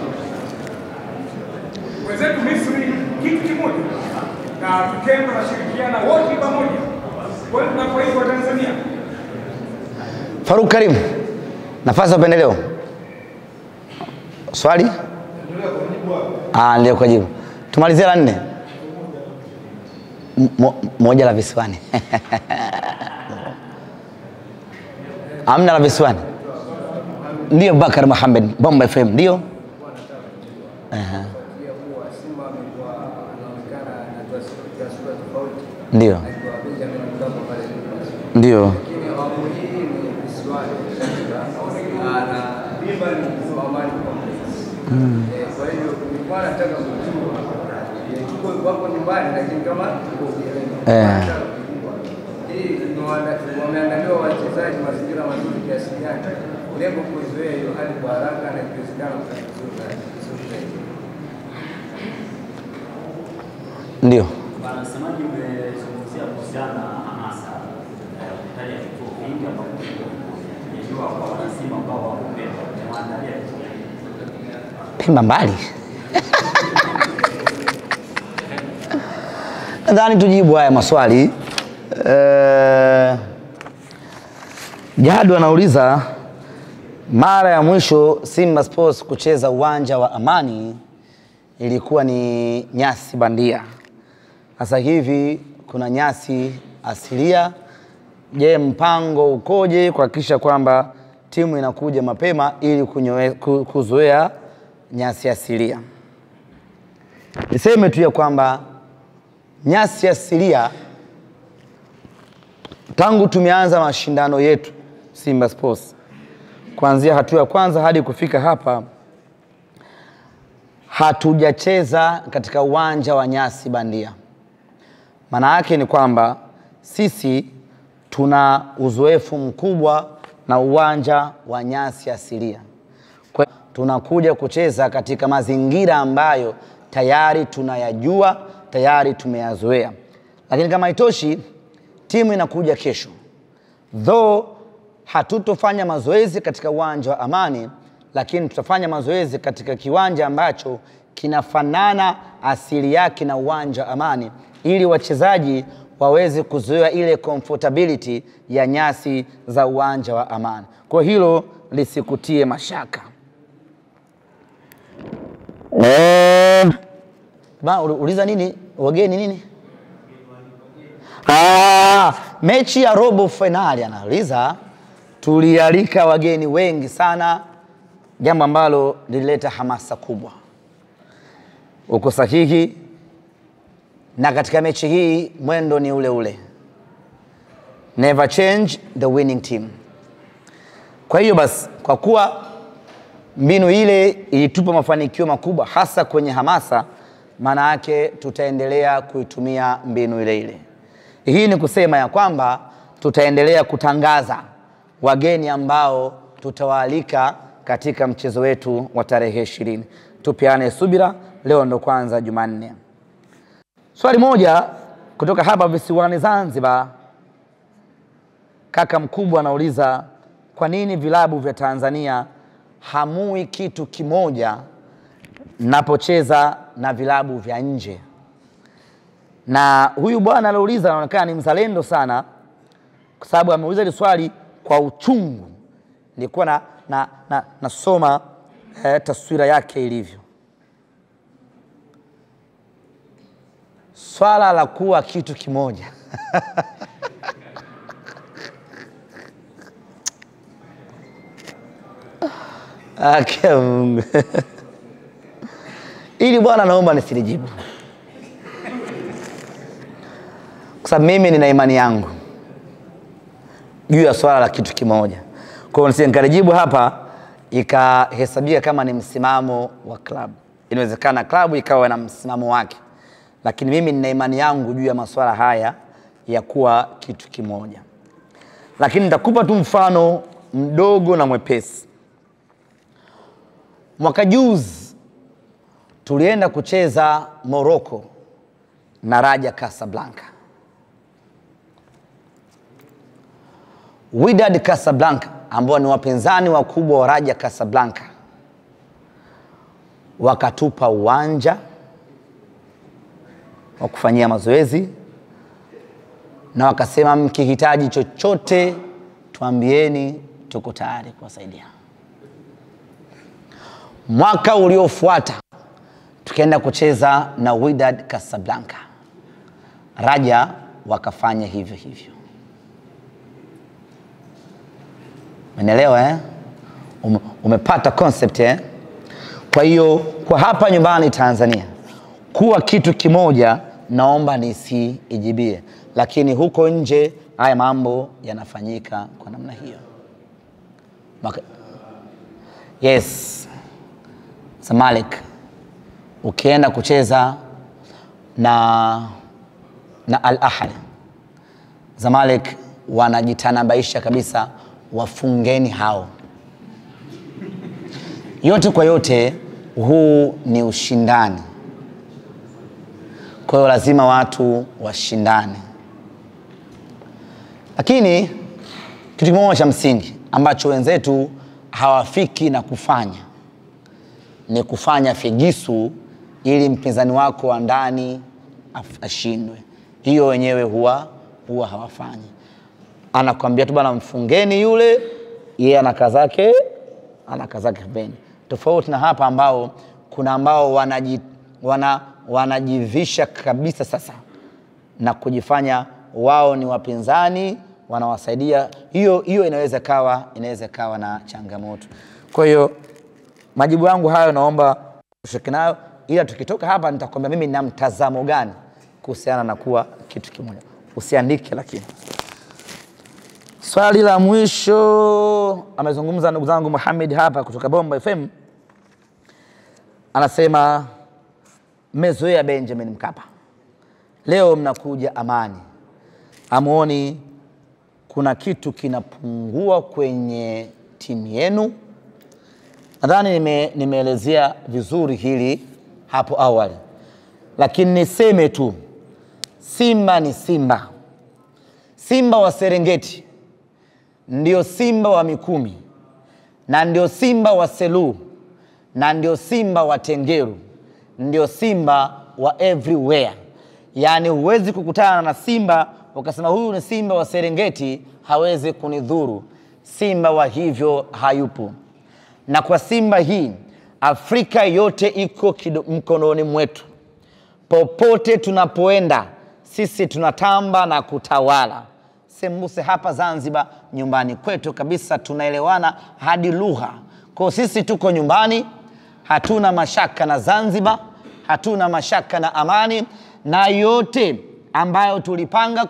Wenzetu Misri kitu kimoja, na tukenda na shirikiana wote pamoja. Kwa hiyo tunapoishi wa Tanzania. Faruk Karim, nafasi ya upendeleo. Swali? Ndio kwa jibu. Tumalizie la 4. Moja la visiwani. Amna la visiwani. Ndio Bakar Mohamed, Bomba FM, ndio. Ndio. Ndio. Kwa hiyo nilikuwa nataka kujua tuko wako nyumbani, lakini kama hii wameandaliwa wachezaji mazingira mazuri kiasi gani, lengo kuizoea hiyo hali kwa haraka na ikiwezekana kufanya. Ndio. Bwana msemaji, umezungumzia kuhusiana na hamasa kutaja vituo vingi ambavyo tunajua kwa wanasimba ambao wako Pemba wameandalia Pemba mbali. Nadhani tujibu haya maswali. Jadu anauliza mara ya mwisho Simba Sports kucheza uwanja wa Amani ilikuwa ni nyasi bandia. Sasa hivi kuna nyasi asilia. Je, mpango ukoje kuhakikisha kwamba timu inakuja mapema ili kuzoea nyasi asilia? Niseme tu ya kwamba nyasi asilia tangu tumeanza mashindano yetu Simba Sports, kuanzia hatua ya kwanza hadi kufika hapa, hatujacheza katika uwanja wa nyasi bandia. Maana yake ni kwamba sisi tuna uzoefu mkubwa na uwanja wa nyasi asilia. Kwa tunakuja kucheza katika mazingira ambayo tayari tunayajua, tayari tumeyazoea. Lakini kama haitoshi, timu inakuja kesho. Though hatutofanya mazoezi katika uwanja wa Amani, lakini tutafanya mazoezi katika kiwanja ambacho kinafanana asili yake na uwanja wa Amani, ili wachezaji waweze kuzoea ile comfortability ya nyasi za uwanja wa Amani. Kwa hilo lisikutie mashaka. Uliza nini? Wageni nini? Mechi ya robo finali anauliza, tulialika wageni wengi sana, jambo ambalo lilileta hamasa kubwa. Uko sahihi, na katika mechi hii mwendo ni ule ule. Never change the winning team. Kwa hiyo basi, kwa kuwa mbinu ile ilitupa mafanikio makubwa hasa kwenye hamasa, maana yake tutaendelea kuitumia mbinu ile ile. Hii ni kusema ya kwamba tutaendelea kutangaza wageni ambao tutawaalika katika mchezo wetu wa tarehe 20. Tupiane subira, leo ndo kwanza Jumanne. Swali moja kutoka hapa visiwani Zanzibar. Kaka mkubwa anauliza, kwa nini vilabu vya Tanzania hamui kitu kimoja napocheza na vilabu vya nje? Na huyu bwana aliuliza anaonekana ni mzalendo sana, kwa sababu ameuliza hili swali kwa uchungu. Nilikuwa nasoma taswira yake ilivyo. Swala la kuwa kitu kimoja. Mungu. Ili bwana naomba nisilijibu, kwa sababu mimi nina imani yangu juu ya swala la kitu kimoja. Kwa hiyo nisingalijibu hapa ikahesabia kama ni msimamo wa klabu. Inawezekana klabu ikawa na msimamo wake, lakini mimi nina imani yangu juu ya masuala haya ya kuwa kitu kimoja. Lakini nitakupa tu mfano mdogo na mwepesi. Mwaka juzi tulienda kucheza Morocco na Raja Casablanca. Wydad Casablanca ambao ni wapinzani wakubwa wa Raja Casablanca wakatupa uwanja wa kufanyia mazoezi na wakasema, mkihitaji chochote tuambieni, tuko tayari kuwasaidia. Mwaka uliofuata tukaenda kucheza na Wydad Casablanca. Raja wakafanya hivyo hivyo. Umeelewa umepata concept Kwa hiyo kwa hapa nyumbani Tanzania kuwa kitu kimoja naomba nisiijibie, lakini huko nje haya mambo yanafanyika kwa namna hiyo. Yes. Zamalek ukienda kucheza na Al Ahly, Zamalek wanajitanabaisha kabisa, wafungeni hao. Yote kwa yote, huu ni ushindani. Kwa hiyo lazima watu washindane. Lakini kitu kimoja cha msingi ambacho wenzetu hawafiki na kufanya ni kufanya figisu ili mpinzani wako wa ndani ashindwe. Hiyo wenyewe huwa hawafanyi. Anakuambia tu bana, mfungeni yule, yeye anakazake pembeni. Tofauti na hapa ambao kuna ambao wanajivisha kabisa sasa na kujifanya wao ni wapinzani, wanawasaidia. Hiyo inaweza kawa na changamoto. Kwa hiyo majibu yangu hayo naomba ushiriki nayo, ila tukitoka hapa nitakwambia mimi nina mtazamo gani kuhusiana na kuwa kitu kimoja. Usiandike lakini. Swali la mwisho amezungumza ndugu zangu Muhammad hapa kutoka Bomba FM. Anasema, mmezoea Benjamin Mkapa, leo mnakuja Amani, amuoni kuna kitu kinapungua kwenye timu yenu? Nadhani nimeelezea vizuri hili hapo awali, lakini niseme tu, Simba ni Simba. Simba wa Serengeti ndio Simba wa Mikumi, na ndio Simba wa Selu, na ndio Simba wa Tengeru, ndio Simba wa everywhere. Yani huwezi kukutana na Simba ukasema huyu ni Simba wa Serengeti, hawezi kunidhuru. Simba wa hivyo hayupo. Na kwa Simba hii, Afrika yote iko mkononi mwetu. Popote tunapoenda, sisi tunatamba na kutawala. Sembuse hapa Zanzibar nyumbani kwetu kabisa, tunaelewana hadi lugha. Kwa sisi tuko nyumbani, hatuna mashaka na Zanzibar, hatuna mashaka na amani, na yote ambayo tulipanga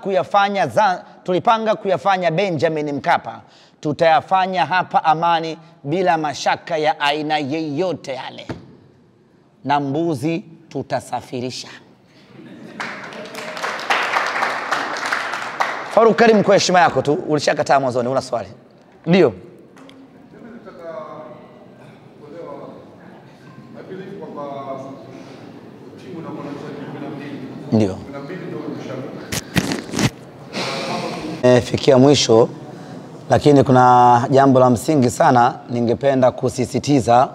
kuyafanya Benjamin Mkapa, tutayafanya hapa Amani bila mashaka ya aina yeyote yale. Na mbuzi tutasafirisha. Faruk, Karim, kwa heshima yako tu, ulishakataa mwanzoni, una swali? Ndio. Ndio. Fikia mwisho, lakini kuna jambo la msingi sana ningependa kusisitiza,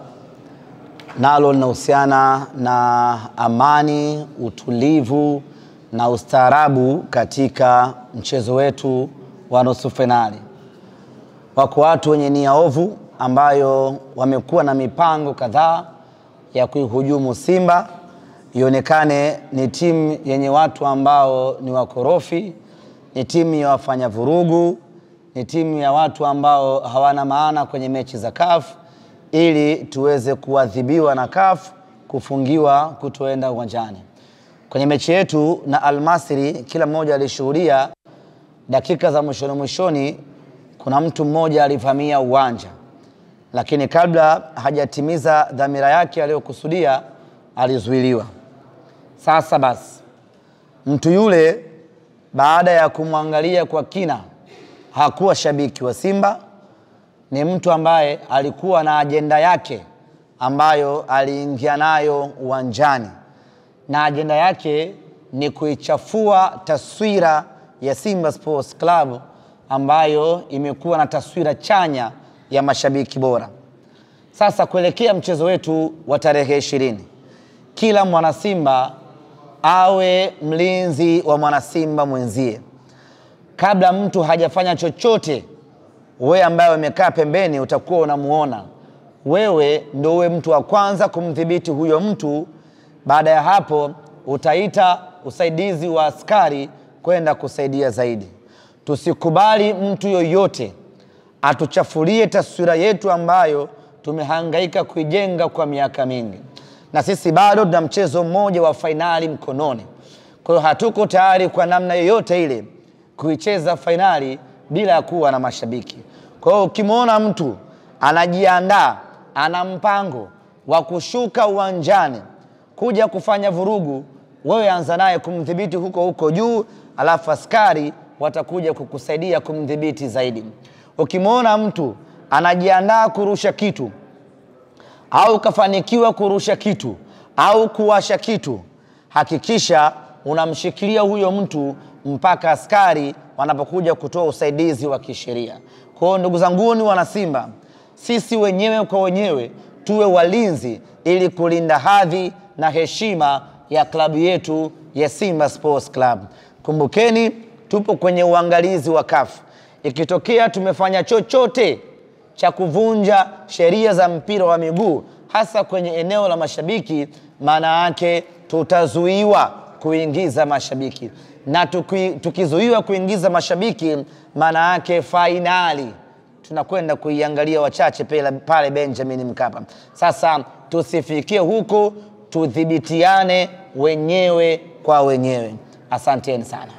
nalo linahusiana na amani, utulivu na ustaarabu katika mchezo wetu wa nusu finali. Wako watu wenye nia ovu ambayo wamekuwa na mipango kadhaa ya kuihujumu Simba ionekane ni timu yenye watu ambao ni wakorofi, ni timu ya wafanya vurugu, ni timu ya watu ambao hawana maana kwenye mechi za CAF, ili tuweze kuadhibiwa na CAF, kufungiwa kutoenda uwanjani. Kwenye mechi yetu na Al Masry, kila mmoja alishuhudia dakika za mwishoni kuna mtu mmoja alivamia uwanja, lakini kabla hajatimiza dhamira yake aliyokusudia alizuiliwa. Sasa basi, mtu yule baada ya kumwangalia kwa kina, hakuwa shabiki wa Simba, ni mtu ambaye alikuwa na ajenda yake ambayo aliingia nayo uwanjani, na ajenda yake ni kuichafua taswira ya Simba Sports Club ambayo imekuwa na taswira chanya ya mashabiki bora. Sasa kuelekea mchezo wetu wa tarehe 20, kila mwana Simba awe mlinzi wa mwana Simba mwenzie. Kabla mtu hajafanya chochote, wewe ambaye umekaa pembeni utakuwa unamuona, wewe ndio uwe mtu wa kwanza kumdhibiti huyo mtu. Baada ya hapo utaita usaidizi wa askari kwenda kusaidia zaidi. Tusikubali mtu yoyote atuchafulie taswira yetu ambayo tumehangaika kuijenga kwa miaka mingi. Na sisi bado tuna mchezo mmoja wa fainali mkononi. Kwa hiyo hatuko tayari kwa namna yoyote ile kuicheza fainali bila kuwa na mashabiki. Kwa hiyo ukimwona mtu anajiandaa, ana mpango wa kushuka uwanjani kuja kufanya vurugu, wewe anza naye kumdhibiti huko juu, alafu askari watakuja kukusaidia kumdhibiti zaidi. Ukimwona mtu anajiandaa kurusha kitu, au kafanikiwa kurusha kitu, au kuwasha kitu, hakikisha unamshikilia huyo mtu mpaka askari wanapokuja kutoa usaidizi wa kisheria. Kwa hiyo ndugu zanguni wana Simba, sisi wenyewe kwa wenyewe tuwe walinzi ili kulinda hadhi na heshima ya klabu yetu ya Simba Sports Club. Kumbukeni, tupo kwenye uangalizi wa CAF. Ikitokea tumefanya chochote cha kuvunja sheria za mpira wa miguu, hasa kwenye eneo la mashabiki, maana yake tutazuiwa kuingiza mashabiki. Na tukizuiwa kuingiza mashabiki, maana yake fainali tunakwenda kuiangalia wachache pale Benjamin Mkapa. Sasa tusifikie huko, tudhibitiane wenyewe kwa wenyewe. Asanteni sana.